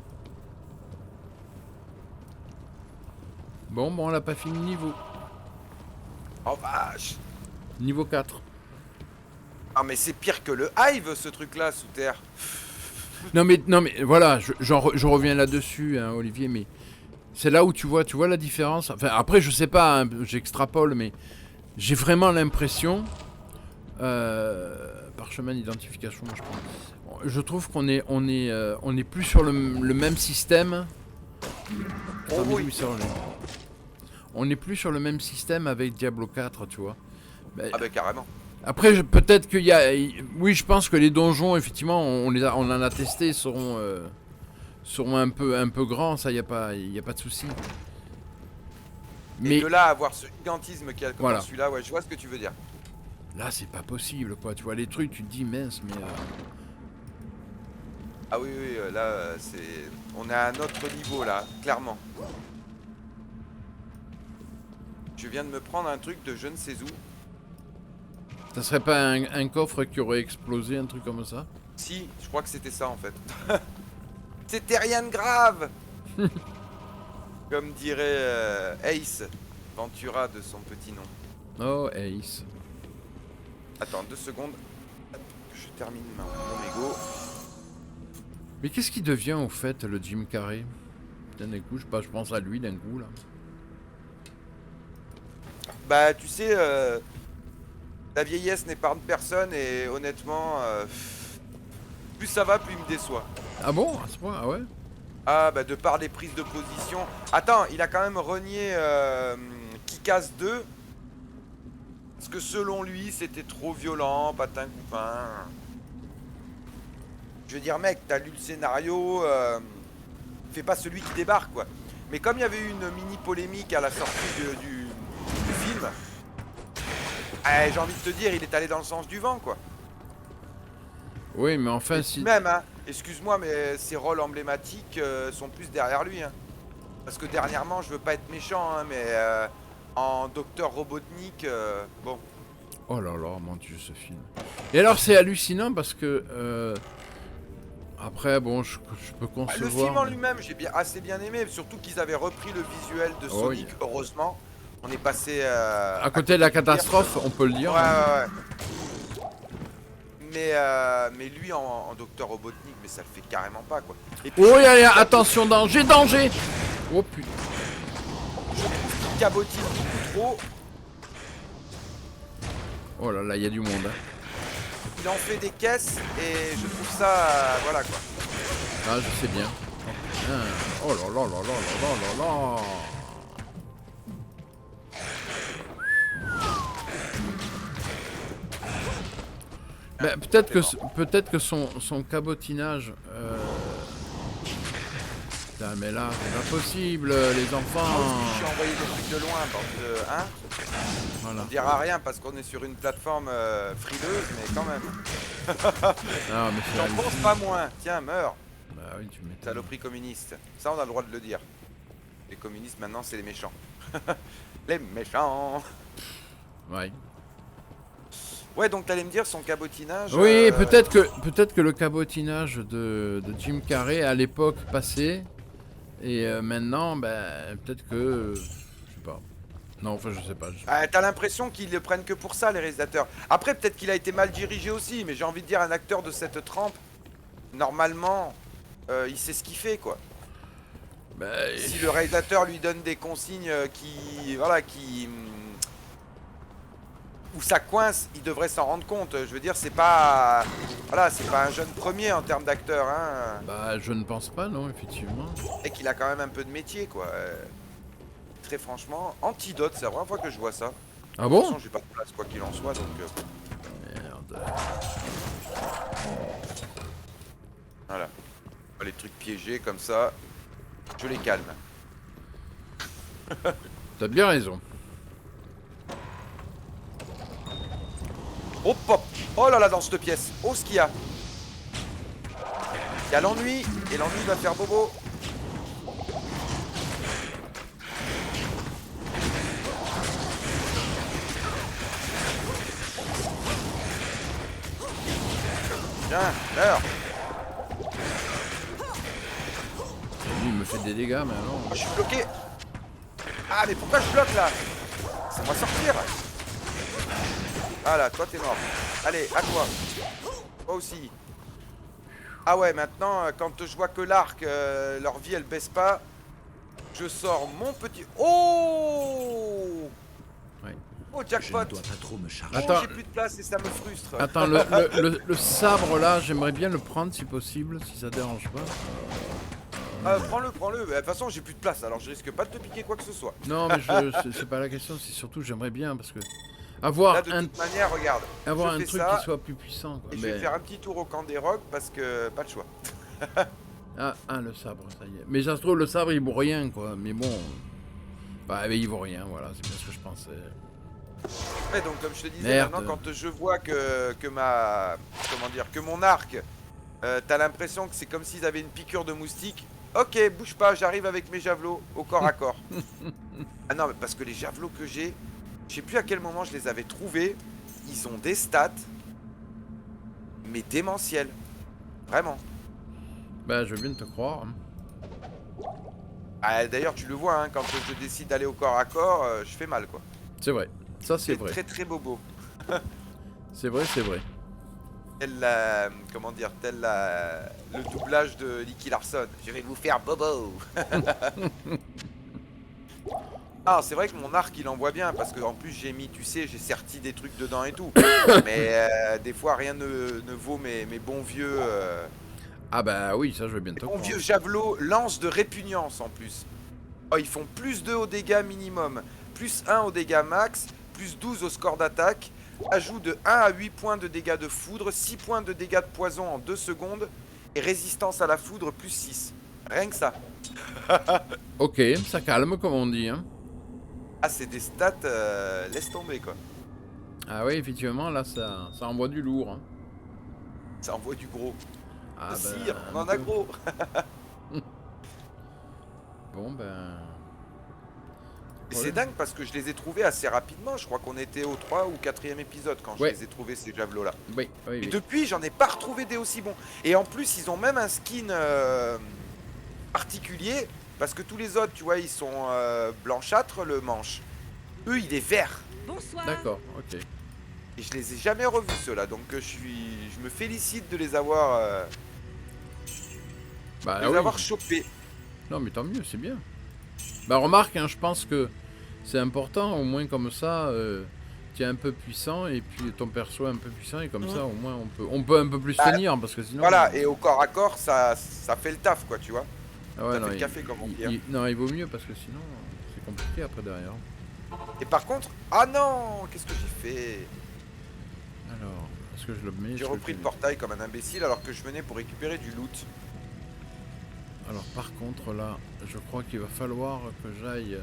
[SPEAKER 1] Bon, on l'a pas fini niveau.
[SPEAKER 3] Oh vache!
[SPEAKER 1] Niveau 4.
[SPEAKER 3] Ah, mais c'est pire que le Hive, ce truc-là, sous terre.
[SPEAKER 1] Non, mais voilà, je reviens là-dessus, hein, Olivier, mais c'est là où tu vois la différence. Enfin, après, je sais pas, hein, j'extrapole, mais j'ai vraiment l'impression. Parchemin d'identification, je pense. Je trouve qu'on est plus sur le même système.
[SPEAKER 3] Oh, oui.
[SPEAKER 1] On n'est plus sur le même système avec Diablo 4, tu vois.
[SPEAKER 3] Ah bah carrément.
[SPEAKER 1] Après, peut-être qu'il y a... Oui, je pense que les donjons, effectivement, on en a testé, seront un peu grands, ça, il n'y a pas de souci.
[SPEAKER 3] Mais de là à avoir ce gigantisme qu'il y a comme
[SPEAKER 1] voilà.
[SPEAKER 3] Celui-là, ouais, je vois ce que tu veux dire.
[SPEAKER 1] Là, c'est pas possible, quoi. Tu vois, les trucs, tu te dis, mince, mais...
[SPEAKER 3] Ah oui, là, on est à un autre niveau, là, clairement. Je viens de me prendre un truc de je ne sais où.
[SPEAKER 1] Ça serait pas un coffre qui aurait explosé, un truc comme ça?
[SPEAKER 3] Si, je crois que c'était ça, en fait. C'était rien de grave. Comme dirait Ace Ventura de son petit nom.
[SPEAKER 1] Oh, Ace.
[SPEAKER 3] Attends, 2 secondes. Hop, je termine mon ego.
[SPEAKER 1] Mais qu'est-ce qui devient au fait le Jim Carrey? D'un coup, je pense à lui d'un coup là.
[SPEAKER 3] Bah tu sais, la vieillesse n'épargne personne et honnêtement, plus ça va, plus il me déçoit.
[SPEAKER 1] Ah bon? À ce point? Ah ouais?
[SPEAKER 3] Ah bah de par les prises de position. Attends, il a quand même renié Kick-Ass 2. Parce que selon lui, c'était trop violent, patin coupin. Je veux dire, mec, t'as lu le scénario, fais pas celui qui débarque, quoi. Mais comme il y avait eu une mini polémique à la sortie du film, j'ai envie de te dire, il est allé dans le sens du vent, quoi.
[SPEAKER 1] Oui, mais enfin, si...
[SPEAKER 3] Même, hein, excuse-moi, mais ses rôles emblématiques sont plus derrière lui, hein. Parce que dernièrement, je veux pas être méchant, hein, mais en Docteur Robotnik, bon...
[SPEAKER 1] Oh là là, mon Dieu, ce film. Et alors, c'est hallucinant parce que... Après, bon, je peux concevoir...
[SPEAKER 3] Le film en lui-même, j'ai assez bien aimé, surtout qu'ils avaient repris le visuel de Sonic, heureusement. On est passé...
[SPEAKER 1] à côté de la catastrophe, on peut le dire.
[SPEAKER 3] Ouais. Mais lui, en Docteur Robotnik, mais ça le fait carrément pas, quoi. Et puis,
[SPEAKER 1] oh, attention, danger! Oh, putain.
[SPEAKER 3] Je trouve qu'il cabotine beaucoup trop.
[SPEAKER 1] Oh là là, il y a du monde, hein.
[SPEAKER 3] Il en fait des caisses et je trouve ça... voilà, quoi.
[SPEAKER 1] Ah, je sais bien. Oh là là là là là là là. Bah, peut-être que son cabotinage. Putain, mais là, c'est pas possible, les enfants.
[SPEAKER 3] Je suis envoyé des trucs de loin, bande de. Hein.
[SPEAKER 1] Voilà.
[SPEAKER 3] On dira rien parce qu'on est sur une plateforme frileuse, mais quand même.
[SPEAKER 1] Non, mais c'est
[SPEAKER 3] J'en pense pas moins. Tiens, meurs.
[SPEAKER 1] Bah oui, tu m'étonnes.
[SPEAKER 3] Saloperie communiste. Ça, on a le droit de le dire. Les communistes, maintenant, c'est les méchants. Les méchants.
[SPEAKER 1] Ouais.
[SPEAKER 3] Ouais, donc t'allais me dire son cabotinage.
[SPEAKER 1] Oui, peut-être que le cabotinage de Jim Carrey à l'époque passait. Et maintenant, ben, peut-être que. Je sais pas. Non, enfin, je sais pas.
[SPEAKER 3] T'as l'impression qu'ils le prennent que pour ça, les réalisateurs. Après, peut-être qu'il a été mal dirigé aussi, mais j'ai envie de dire, un acteur de cette trempe, normalement, il sait ce qu'il fait, quoi.
[SPEAKER 1] Ben,
[SPEAKER 3] Si le réalisateur lui donne des consignes où ça coince, il devrait s'en rendre compte. Je veux dire, c'est pas un jeune premier en termes d'acteur, hein.
[SPEAKER 1] bah, je ne pense pas, non, effectivement.
[SPEAKER 3] Et qu'il a quand même un peu de métier, quoi. Très franchement, Antidote, c'est la première fois que je vois ça.
[SPEAKER 1] Ah
[SPEAKER 3] De toute
[SPEAKER 1] bon?
[SPEAKER 3] façon, j'ai pas de place, quoi qu'il en soit, donc.
[SPEAKER 1] Merde.
[SPEAKER 3] Voilà. Les trucs piégés comme ça, je les calme.
[SPEAKER 1] T'as bien raison.
[SPEAKER 3] Hop hop. Oh là là, dans cette pièce. Oh, ce qu'il y a. Il y a l'ennui, et l'ennui va faire bobo. Tiens, meurs.
[SPEAKER 1] Lui, il me fait des dégâts, mais alors.
[SPEAKER 3] Oh, je suis bloqué. Ah, mais pourquoi je bloque là? C'est moi sortir. Voilà, toi t'es mort. Allez, à toi. Toi aussi. Ah ouais, maintenant, quand je vois que l'arc, leur vie elle baisse pas, je sors mon petit. Oh!
[SPEAKER 1] Ouais.
[SPEAKER 3] Oh,
[SPEAKER 2] Je
[SPEAKER 3] jackpot!
[SPEAKER 2] ne dois pas trop me charger.
[SPEAKER 3] Oh,
[SPEAKER 1] Attends.
[SPEAKER 3] j'ai plus de place et ça me frustre.
[SPEAKER 1] Attends, le sabre là, j'aimerais bien le prendre si possible, si ça dérange pas.
[SPEAKER 3] Prends-le, prends-le. De toute façon, j'ai plus de place, alors je risque pas de te piquer quoi que ce soit.
[SPEAKER 1] Non, mais c'est pas la question, c'est surtout j'aimerais bien parce que avoir
[SPEAKER 3] Là, de
[SPEAKER 1] un
[SPEAKER 3] toute manière, regarde.
[SPEAKER 1] avoir
[SPEAKER 3] je
[SPEAKER 1] un
[SPEAKER 3] fais
[SPEAKER 1] truc
[SPEAKER 3] ça,
[SPEAKER 1] qui soit plus puissant. Quoi.
[SPEAKER 3] Et je vais faire un petit tour au camp des rocs parce que pas de choix.
[SPEAKER 1] Ah, le sabre, ça y est. Mais ça se trouve, le sabre il vaut rien quoi. Mais bon, bah mais il vaut rien, voilà, c'est bien ce que je pensais.
[SPEAKER 3] Ouais, donc comme je te disais,
[SPEAKER 1] Merde.
[SPEAKER 3] maintenant quand je vois que mon arc, t'as l'impression que c'est comme s'ils avaient une piqûre de moustique. Ok, bouge pas, j'arrive avec mes javelots au corps à corps. Ah non, mais parce que les javelots que j'ai, je sais plus à quel moment je les avais trouvés, ils ont des stats, mais démentiels. Vraiment.
[SPEAKER 1] Bah je veux bien te croire. Hein.
[SPEAKER 3] Ah, d'ailleurs, tu le vois, hein, quand je décide d'aller au corps à corps, je fais mal, quoi.
[SPEAKER 1] C'est vrai, ça c'est vrai.
[SPEAKER 3] Très très bobo.
[SPEAKER 1] C'est vrai, c'est vrai.
[SPEAKER 3] Tel le doublage de Nicky Larson. Je vais vous faire bobo. Ah, c'est vrai que mon arc il envoie bien parce que en plus j'ai mis, tu sais, j'ai serti des trucs dedans et tout. Mais des fois rien ne vaut mes bons vieux.
[SPEAKER 1] Ah bah oui, ça je veux bien te
[SPEAKER 3] Mes bons
[SPEAKER 1] croire.
[SPEAKER 3] vieux javelots lance de répugnance en plus. Oh, ils font plus 2 au dégâts minimum, plus 1 au dégâts max, plus 12 au score d'attaque. Ajout de 1 à 8 points de dégâts de foudre, 6 points de dégâts de poison en 2 secondes et résistance à la foudre plus 6. Rien que ça.
[SPEAKER 1] Ok, ça calme comme on dit. Hein.
[SPEAKER 3] Ah, c'est des stats, laisse tomber quoi.
[SPEAKER 1] Ah oui, effectivement, là ça envoie du lourd. Hein.
[SPEAKER 3] Ça envoie du gros.
[SPEAKER 1] Ah
[SPEAKER 3] Sire,
[SPEAKER 1] bah,
[SPEAKER 3] on en a gros.
[SPEAKER 1] Bon ben...
[SPEAKER 3] Et c'est dingue parce que je les ai trouvés assez rapidement. Je crois qu'on était au 3 ou 4e épisode quand je
[SPEAKER 1] Ouais.
[SPEAKER 3] les ai trouvés ces javelots là.
[SPEAKER 1] Oui, oui,
[SPEAKER 3] Et
[SPEAKER 1] oui.
[SPEAKER 3] depuis, j'en ai pas retrouvé des aussi bons. Et en plus, ils ont même un skin particulier. Parce que tous les autres, tu vois, ils sont blanchâtres, le manche. Eux, il est vert.
[SPEAKER 4] Bonsoir.
[SPEAKER 1] D'accord, ok.
[SPEAKER 3] Et je les ai jamais revus, ceux-là. Donc je me félicite de les avoir,
[SPEAKER 1] Bah
[SPEAKER 3] de les
[SPEAKER 1] oui.
[SPEAKER 3] avoir chopés.
[SPEAKER 1] Non mais tant mieux, c'est bien. Bah remarque, hein, je pense que c'est important, au moins comme ça, tu es un peu puissant et puis ton perso est un peu puissant et comme ça au moins on peut un peu plus
[SPEAKER 3] Bah,
[SPEAKER 1] tenir parce que sinon...
[SPEAKER 3] Voilà, et au corps à corps, ça fait le taf, quoi, tu vois.
[SPEAKER 1] Ah ouais,
[SPEAKER 3] ça
[SPEAKER 1] non,
[SPEAKER 3] fait le café, comme on dit, hein.
[SPEAKER 1] non, il vaut mieux parce que sinon c'est compliqué après derrière.
[SPEAKER 3] Et par contre, ah non, qu'est-ce que j'ai fait?
[SPEAKER 1] Alors, Parce que je le mets.
[SPEAKER 3] J'ai repris le portail comme un imbécile alors que je venais pour récupérer du loot.
[SPEAKER 1] Alors par contre là, je crois qu'il va falloir que j'aille...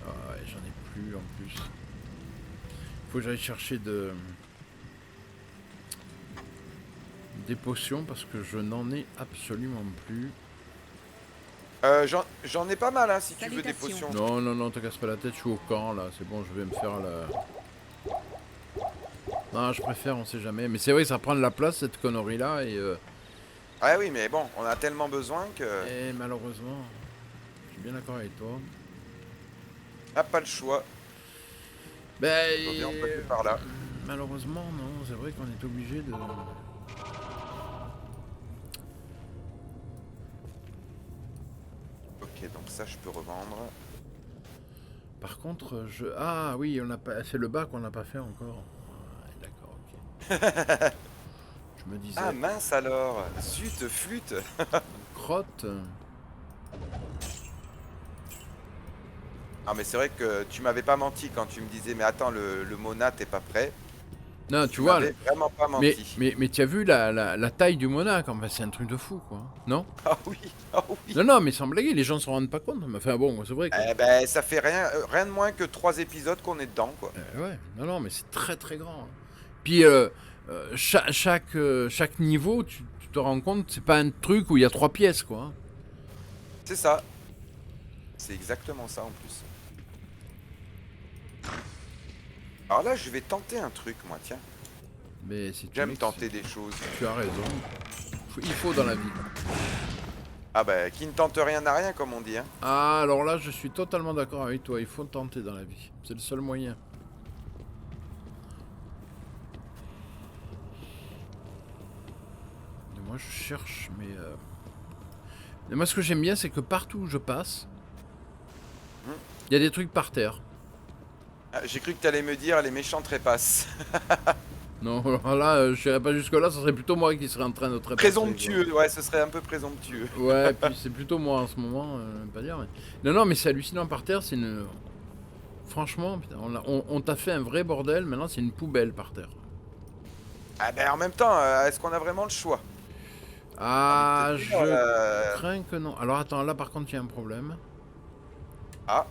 [SPEAKER 1] Ah ouais, j'en ai plus en plus. Faut que j'aille chercher des potions parce que je n'en ai absolument plus.
[SPEAKER 3] J'en ai pas mal hein, si tu veux des
[SPEAKER 4] Salutations.
[SPEAKER 3] potions.
[SPEAKER 1] Non, te casse pas la tête, je suis au camp là, c'est bon, je vais me faire la... Non, je préfère, on sait jamais. Mais c'est vrai que ça prend de la place cette connerie là et...
[SPEAKER 3] Ah oui, mais bon, on a tellement besoin que...
[SPEAKER 1] Et malheureusement, je suis bien d'accord avec toi.
[SPEAKER 3] On n'a pas le choix.
[SPEAKER 1] Ben...
[SPEAKER 3] On peut aller par là.
[SPEAKER 1] Malheureusement, non, c'est vrai qu'on est obligé de...
[SPEAKER 3] Ok, donc ça je peux revendre.
[SPEAKER 1] Par contre, je... Ah oui, on a pas... c'est le bas qu'on n'a pas fait encore. Ouais, d'accord, ok. Je me disais...
[SPEAKER 3] Ah mince alors. Zut, flûte.
[SPEAKER 1] Crotte...
[SPEAKER 3] Ah mais c'est vrai que tu m'avais pas menti quand tu me disais mais attends le Mona t'es pas prêt.
[SPEAKER 1] Non, tu vois...
[SPEAKER 3] m'avais vraiment pas menti.
[SPEAKER 1] Mais tu as vu la taille du Monac, enfin, c'est un truc de fou, quoi. Non?
[SPEAKER 3] Ah oui, ah oui.
[SPEAKER 1] Non, mais sans blaguer, les gens se rendent pas compte. Mais enfin bon, c'est vrai. Quoi.
[SPEAKER 3] Eh ben ça fait rien de moins que 3 épisodes qu'on est dedans quoi.
[SPEAKER 1] Ouais, non, mais c'est très très grand. Puis chaque niveau, tu te rends compte, c'est pas un truc où il y a 3 pièces, quoi.
[SPEAKER 3] C'est ça. C'est exactement ça en plus. Alors là je vais tenter un truc moi tiens.
[SPEAKER 1] Mais si tu
[SPEAKER 3] J'aime tenter des choses.
[SPEAKER 1] Tu as raison. Il faut dans la vie.
[SPEAKER 3] Ah bah qui ne tente rien n'a rien comme on dit hein.
[SPEAKER 1] Ah, alors là, je suis totalement d'accord avec toi. Il faut tenter dans la vie. C'est le seul moyen. Et moi, je cherche, mais moi, ce que j'aime bien, c'est que partout où je passe, il y a des trucs par terre.
[SPEAKER 3] Ah, j'ai cru que tu allais me dire les méchants trépassent.
[SPEAKER 1] Non, alors là, je n'irais pas jusque-là. Ce serait plutôt moi qui serais en train de trépasser.
[SPEAKER 3] Présomptueux, ouais ce serait un peu présomptueux.
[SPEAKER 1] Ouais, puis c'est plutôt moi en ce moment, pas dire. Mais... Non, mais c'est hallucinant par terre, c'est une... Franchement, putain, on t'a fait un vrai bordel, maintenant c'est une poubelle par terre.
[SPEAKER 3] Ah ben en même temps, est-ce qu'on a vraiment le choix?
[SPEAKER 1] Ah,
[SPEAKER 3] peut-être
[SPEAKER 1] je
[SPEAKER 3] dire,
[SPEAKER 1] crains que non. Alors attends, là par contre il y a un problème.
[SPEAKER 3] Ah,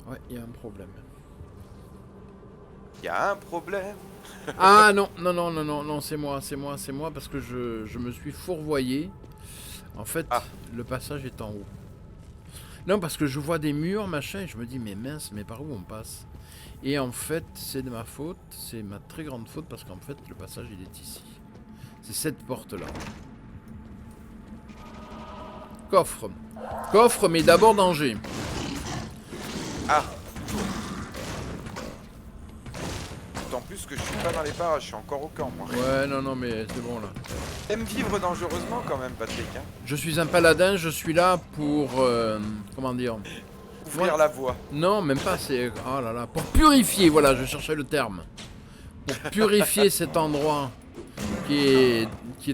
[SPEAKER 1] Ouais, il y a un problème.
[SPEAKER 3] il y a un problème.
[SPEAKER 1] Ah non, c'est moi, parce que je me suis fourvoyé. En fait, le passage est en haut. Non, parce que je vois des murs, machin, et je me dis, mais mince, mais par où on passe? Et en fait, c'est de ma faute, c'est ma très grande faute, parce qu'en fait, le passage, il est ici. C'est cette porte-là. Coffre. Coffre, mais d'abord danger.
[SPEAKER 3] Ah. D'autant plus que je suis pas dans les parages, je suis encore au camp moi.
[SPEAKER 1] Ouais, non, mais c'est bon, là.
[SPEAKER 3] T'aimes vivre dangereusement quand même Patrick hein.
[SPEAKER 1] Je suis un paladin, je suis là pour... comment dire?
[SPEAKER 3] Ouvrir
[SPEAKER 1] Ouais.
[SPEAKER 3] la voie.
[SPEAKER 1] Non, même pas, c'est... Oh là là, pour purifier, voilà, je cherchais le terme. Pour purifier cet endroit qui est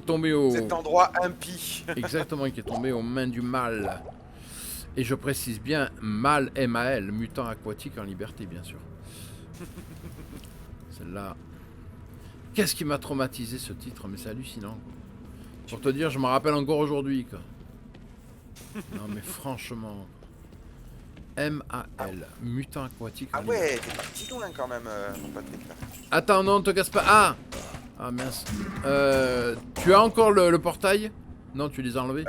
[SPEAKER 1] tombé au...
[SPEAKER 3] Cet endroit impie.
[SPEAKER 1] Exactement, qui est tombé aux mains du mal. Et je précise bien, mal, M-A-L, mutant aquatique en liberté, bien sûr. Celle-là... Qu'est-ce qui m'a traumatisé, ce titre? Mais c'est hallucinant. Pour te dire, je me rappelle encore aujourd'hui, quoi. Non, mais franchement... M-A-L, mutant aquatique en
[SPEAKER 3] Ah ouais, t'es parti loin quand même mon Patrick là.
[SPEAKER 1] Attends, non, te casse pas. Ah! Ah mince. Tu as encore le portail? Non, tu les as enlevés?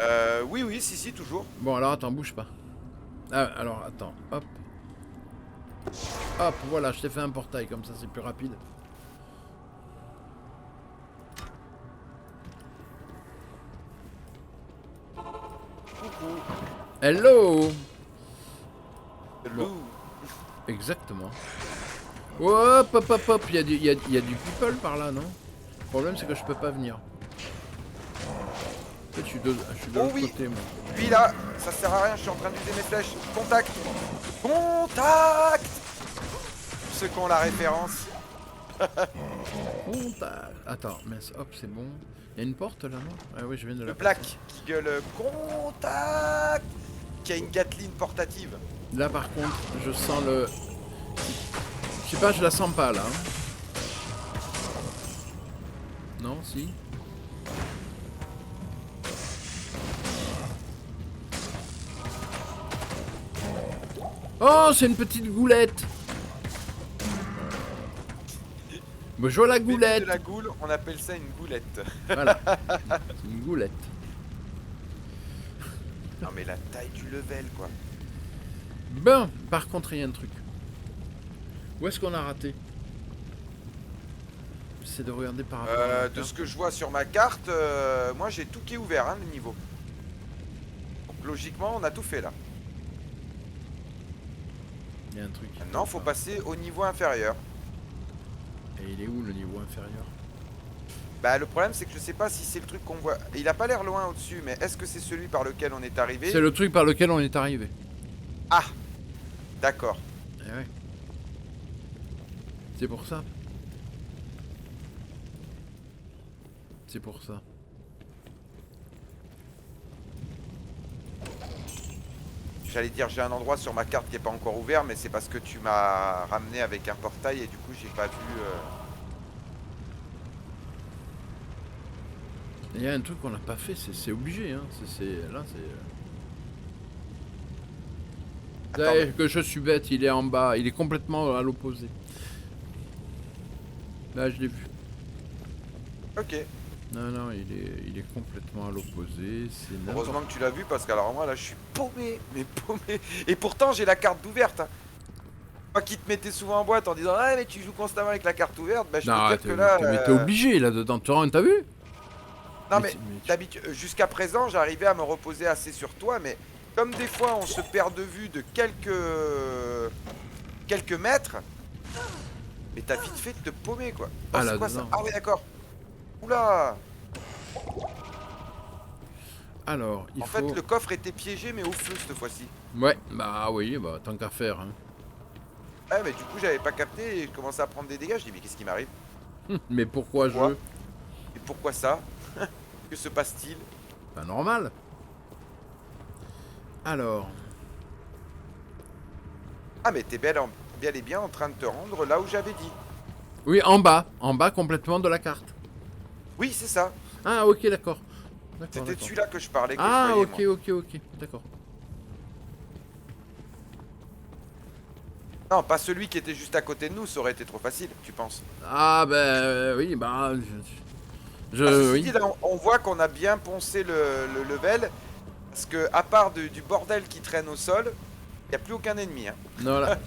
[SPEAKER 3] Oui, si, toujours.
[SPEAKER 1] Bon, alors attends, bouge pas. Ah, alors attends, hop. Hop, voilà, je t'ai fait un portail, comme ça c'est plus rapide.
[SPEAKER 3] Coucou.
[SPEAKER 1] Hello!
[SPEAKER 3] Lou.
[SPEAKER 1] Exactement. Hop, il y a du people par là, non? Le problème c'est que je peux pas venir. En fait, je suis de l'autre côté, moi.
[SPEAKER 3] Lui là, ça sert à rien, je suis en train d'user mes flèches. Contact. Contact. Ceux qui ont la référence.
[SPEAKER 1] Contact. Attends, mince, hop, c'est bon. Il y a une porte là, non? Ah oui, je viens de la
[SPEAKER 3] Le Black qui gueule contact. Qui a une Gatling portative.
[SPEAKER 1] Là par contre, je sens le... Je sais pas, je la sens pas là. Hein. Merci. Oh, c'est une petite goulette. Bonjour la goulette.
[SPEAKER 3] De la goule, on appelle ça une goulette.
[SPEAKER 1] Voilà. C'est une goulette.
[SPEAKER 3] Non mais la taille du level quoi.
[SPEAKER 1] Bon, par contre, il y a un truc. Où est-ce qu'on a raté? J'essaie de regarder par rapport à la
[SPEAKER 3] De
[SPEAKER 1] carte.
[SPEAKER 3] ce que je vois sur ma carte, moi j'ai tout qui est ouvert, hein, le niveau. Donc logiquement, on a tout fait là.
[SPEAKER 1] Il y a un truc.
[SPEAKER 3] Maintenant, faut passer au niveau inférieur.
[SPEAKER 1] Et il est où le niveau inférieur?
[SPEAKER 3] Bah le problème c'est que je sais pas si c'est le truc qu'on voit. Il a pas l'air loin au-dessus, mais est-ce que c'est celui par lequel on est arrivé?
[SPEAKER 1] C'est le truc par lequel on est arrivé.
[SPEAKER 3] Ah, d'accord.
[SPEAKER 1] Eh ouais. C'est pour ça. C'est pour ça.
[SPEAKER 3] J'allais dire j'ai un endroit sur ma carte qui est pas encore ouvert, mais c'est parce que tu m'as ramené avec un portail et du coup j'ai pas vu.
[SPEAKER 1] Il y a un truc qu'on n'a pas fait, c'est obligé. Hein. Là, c'est.
[SPEAKER 3] Attends,
[SPEAKER 1] Là, que je suis bête, il est en bas, il est complètement à l'opposé. Là, je l'ai vu.
[SPEAKER 3] Ok.
[SPEAKER 1] Non, non, il est complètement à l'opposé. C'est
[SPEAKER 3] Heureusement
[SPEAKER 1] n'importe.
[SPEAKER 3] que tu l'as vu parce qu'alors moi là je suis paumé, mais paumé. Et pourtant j'ai la carte ouverte. Hein. Moi qui te mettais souvent en boîte en disant ah mais tu joues constamment avec la carte ouverte, bah je
[SPEAKER 1] Non,
[SPEAKER 3] peux dire que là.
[SPEAKER 1] mais t'es obligé là-dedans. T'as vu?
[SPEAKER 3] Non
[SPEAKER 1] mais
[SPEAKER 3] mais
[SPEAKER 1] tu-
[SPEAKER 3] d'habitude, jusqu'à présent j'arrivais à me reposer assez sur toi, mais comme des fois on se perd de vue de quelques mètres, mais t'as vite fait de te paumer quoi. Oh,
[SPEAKER 1] Ah,
[SPEAKER 3] c'est
[SPEAKER 1] là,
[SPEAKER 3] quoi ça?
[SPEAKER 1] dedans.
[SPEAKER 3] Ah oui d'accord. Oula.
[SPEAKER 1] Alors, il
[SPEAKER 3] En
[SPEAKER 1] faut.
[SPEAKER 3] fait le coffre était piégé mais au feu cette fois-ci.
[SPEAKER 1] Ouais, bah oui, bah tant qu'à faire. Hein.
[SPEAKER 3] Ouais mais du coup j'avais pas capté et je commençais à prendre des dégâts, je dis mais qu'est-ce qui m'arrive?
[SPEAKER 1] Mais pourquoi
[SPEAKER 3] Pourquoi
[SPEAKER 1] je.
[SPEAKER 3] Et pourquoi ça? Que se passe-t-il?
[SPEAKER 1] Pas normal. Alors.
[SPEAKER 3] Ah mais t'es bel et bien en train de te rendre là où j'avais dit.
[SPEAKER 1] Oui, en bas complètement de la carte.
[SPEAKER 3] Oui c'est ça.
[SPEAKER 1] Ah, ok, d'accord. D'accord,
[SPEAKER 3] C'était de
[SPEAKER 1] d'accord.
[SPEAKER 3] celui-là que je parlais. Que
[SPEAKER 1] Ah,
[SPEAKER 3] je voyais,
[SPEAKER 1] ok,
[SPEAKER 3] moi.
[SPEAKER 1] ok, d'accord.
[SPEAKER 3] Non, pas celui qui était juste à côté de nous, ça aurait été trop facile, tu penses?
[SPEAKER 1] Ah, ben oui, bah.
[SPEAKER 3] Ceci
[SPEAKER 1] Oui.
[SPEAKER 3] dit, là, on voit qu'on a bien poncé le level, parce que à part du bordel qui traîne au sol, il n'y a plus aucun ennemi. Hein.
[SPEAKER 1] Non, là.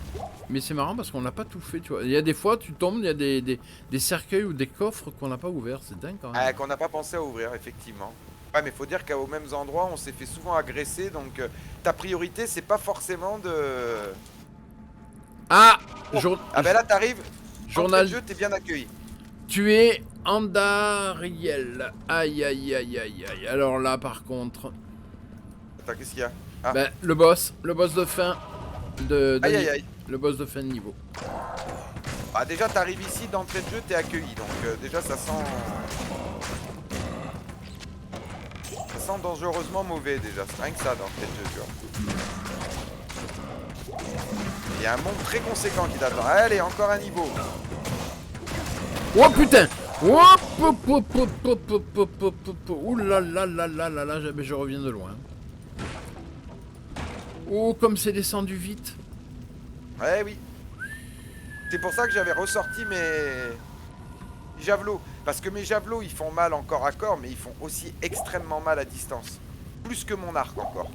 [SPEAKER 1] Mais c'est marrant parce qu'on n'a pas tout fait, tu vois. Il y a des fois, tu tombes, il y a des cercueils ou des coffres qu'on n'a pas ouverts. C'est dingue quand même.
[SPEAKER 3] Qu'on n'a pas pensé à ouvrir, effectivement. Ouais, mais faut dire qu'aux mêmes endroits, on s'est fait souvent agresser, donc ta priorité, c'est pas forcément de...
[SPEAKER 1] Ah,
[SPEAKER 3] Ah ben là, t'arrives,
[SPEAKER 1] journal.
[SPEAKER 3] de jeu, t'es bien accueilli.
[SPEAKER 1] Tu es Andariel. Aïe, aïe, aïe, aïe, aïe. Alors là, par contre.
[SPEAKER 3] Attends, qu'est-ce qu'il y a? Ah.
[SPEAKER 1] Ben, le boss de fin.
[SPEAKER 3] Aïe, aïe, aïe.
[SPEAKER 1] Le boss de fin de niveau.
[SPEAKER 3] Ah déjà t'arrives ici d'entrée de jeu, t'es accueilli, donc déjà ça sent dangereusement mauvais déjà, c'est rien que ça d'entrée de jeu, tu vois. Il y a un monde très conséquent qui t'attend. Allez, encore un niveau.
[SPEAKER 1] Oh putain! Hop, hop, hop, hop, hop, hop, hop, hop, hop. Ouh là là là là là là, je reviens de loin. Oh, comme c'est descendu vite.
[SPEAKER 3] Ouais oui. C'est pour ça que j'avais ressorti mes javelots. Parce que mes javelots ils font mal en corps à corps, mais ils font aussi extrêmement mal à distance. Plus que mon arc encore.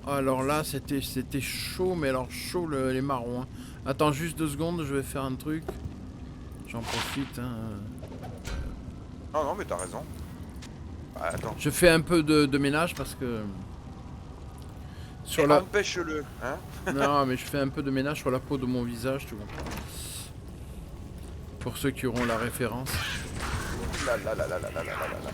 [SPEAKER 1] Alors là, c'était chaud, mais alors chaud les marrons. Hein. Attends juste 2 secondes, je vais faire un truc. J'en profite. Hein.
[SPEAKER 3] Non non mais t'as raison. Ah, attends.
[SPEAKER 1] Je fais un peu de ménage parce que... Sur
[SPEAKER 3] Et
[SPEAKER 1] la...
[SPEAKER 3] empêche-le, hein.
[SPEAKER 1] Non, mais je fais un peu de ménage sur la peau de mon visage, tu vois. Pour ceux qui auront la référence.
[SPEAKER 3] Là là là là là là là là là.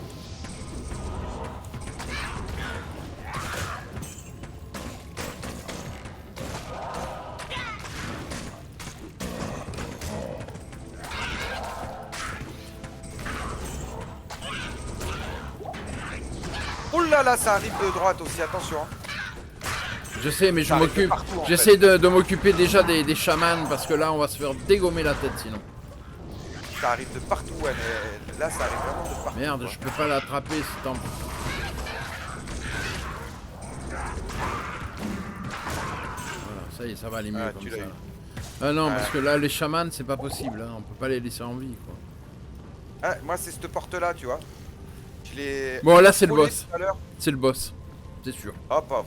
[SPEAKER 3] Oh là là, ça arrive de droite aussi, attention.
[SPEAKER 1] Je sais, mais je
[SPEAKER 3] Ça arrive de
[SPEAKER 1] m'occupe.
[SPEAKER 3] partout, en
[SPEAKER 1] J'essaie de m'occuper déjà des chamans parce que là, on va se faire dégommer la tête sinon.
[SPEAKER 3] Ça arrive de partout, ouais, mais là, ça arrive vraiment de partout.
[SPEAKER 1] Merde,
[SPEAKER 3] quoi.
[SPEAKER 1] je peux pas l'attraper, c'est tant. Voilà, ça y est, ça va aller mieux
[SPEAKER 3] Ah,
[SPEAKER 1] comme
[SPEAKER 3] tu
[SPEAKER 1] ça.
[SPEAKER 3] l'as eu.
[SPEAKER 1] Ah non,
[SPEAKER 3] Ouais.
[SPEAKER 1] parce que là, les chamans, c'est pas possible, hein. On peut pas les laisser en vie, quoi.
[SPEAKER 3] Ah, moi, c'est cette porte-là, tu vois. Je l'ai.
[SPEAKER 1] Bon, là, c'est le
[SPEAKER 3] frôlé
[SPEAKER 1] boss.
[SPEAKER 3] tout à l'heure.
[SPEAKER 1] C'est le boss, c'est sûr.
[SPEAKER 3] Oh, pauvre.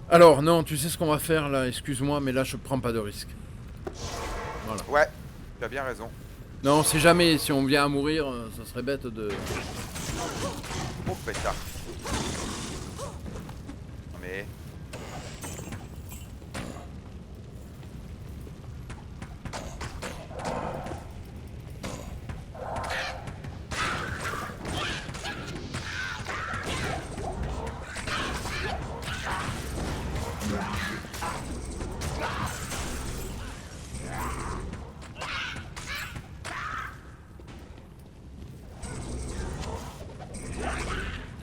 [SPEAKER 1] Alors, non, tu sais ce qu'on va faire, là, excuse-moi, mais là, je prends pas de risque.
[SPEAKER 3] Ouais, tu as bien raison.
[SPEAKER 1] Non, on sait jamais, si on vient à mourir, ça serait bête de...
[SPEAKER 3] Oh, pétard. Mais.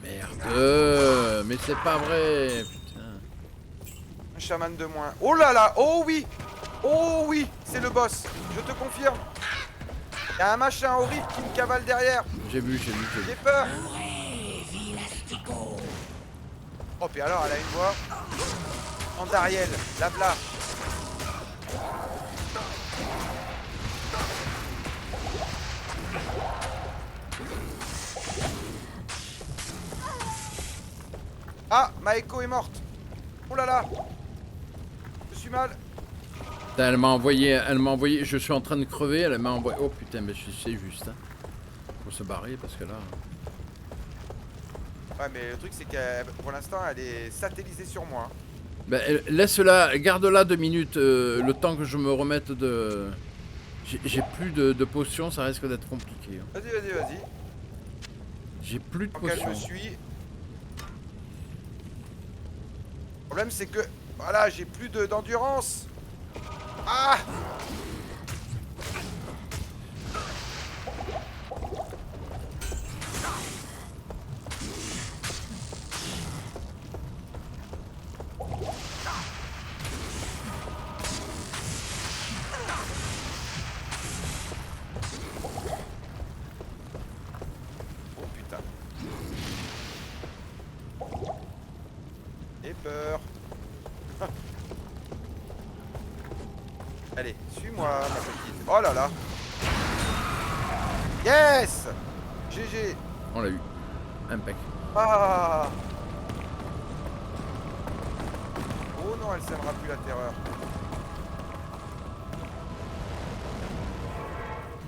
[SPEAKER 1] Merde, mais c'est pas vrai, putain.
[SPEAKER 3] Un chaman de moins. Oh là là, oh oui. Oh oui, c'est le boss. Je te confirme. Il y a un machin horrible qui me cavale derrière.
[SPEAKER 1] J'ai vu.
[SPEAKER 3] J'ai peur. Oh, puis alors, elle a une voix. Andariel, blabla. Ah, Maeko est morte. Oh là là. Je suis mal.
[SPEAKER 1] Putain, elle m'a envoyé, je suis en train de crever, elle m'a envoyé... Oh putain, mais c'est juste, hein. Faut se barrer, parce que là...
[SPEAKER 3] Ouais, mais le truc, c'est que pour l'instant, elle est satellisée sur moi. Hein.
[SPEAKER 1] Ben, laisse-la, garde-la 2 minutes, le temps que je me remette de... J'ai plus de potions, ça risque d'être compliqué. Hein.
[SPEAKER 3] Vas-y.
[SPEAKER 1] J'ai plus de
[SPEAKER 3] Tant qu'elle me
[SPEAKER 1] potions.
[SPEAKER 3] suit. Le problème, c'est que... Voilà, j'ai plus d'endurance. Ah! Oh putain. J'ai peur. Allez, suis-moi, ma petite. Oh là là. Yes! GG.
[SPEAKER 1] On l'a eu. Impec.
[SPEAKER 3] Ah! Oh non, elle sèmera plus la terreur.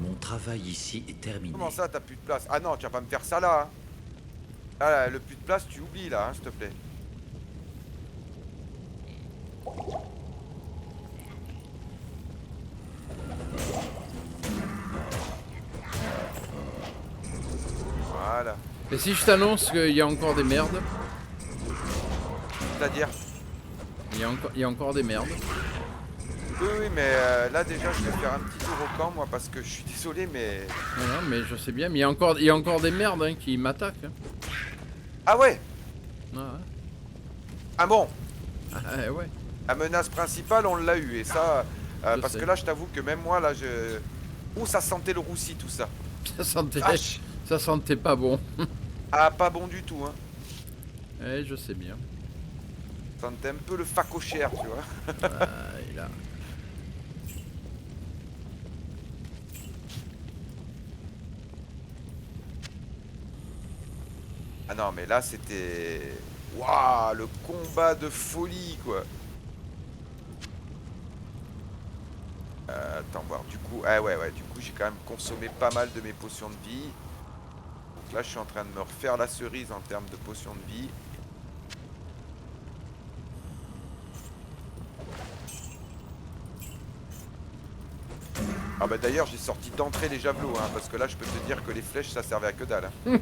[SPEAKER 2] Mon travail ici est terminé.
[SPEAKER 3] Comment ça, t'as plus de place? Ah non, tu vas pas me faire ça là. Hein. Ah là, le plus de place, tu oublies là, hein, s'il te plaît. Voilà.
[SPEAKER 1] Et si je t'annonce qu'il y a encore des merdes,
[SPEAKER 3] C'est-à-dire?
[SPEAKER 1] il y a encore des merdes.
[SPEAKER 3] Oui, mais là déjà, je vais faire un petit tour au camp, moi, parce que je suis désolé, mais...
[SPEAKER 1] Voilà, mais je sais bien, mais il y a encore des merdes, hein, qui m'attaquent. Hein.
[SPEAKER 3] Ah ouais?
[SPEAKER 1] Ah,
[SPEAKER 3] Ah bon?
[SPEAKER 1] ouais. Ouais.
[SPEAKER 3] La menace principale, on l'a eu, et ça...
[SPEAKER 1] Je
[SPEAKER 3] parce
[SPEAKER 1] sais.
[SPEAKER 3] que là, je t'avoue que même moi, là, je... Ouh, ça sentait le roussi, tout ça. Vache.
[SPEAKER 1] Ça sentait pas bon.
[SPEAKER 3] Ah, pas bon du tout, hein.
[SPEAKER 1] Ouais, je sais bien.
[SPEAKER 3] Ça sentait un peu le facochère, tu vois.
[SPEAKER 1] Ah, et là.
[SPEAKER 3] Ah non, mais là, c'était... Waouh, le combat de folie, quoi. Attends, voir, du coup... Ah ouais, du coup, j'ai quand même consommé pas mal de mes potions de vie. Donc là, je suis en train de me refaire la cerise en termes de potions de vie. Ah bah d'ailleurs, j'ai sorti d'entrée les javelots, hein, parce que là, je peux te dire que les flèches, ça servait à que dalle. Hein.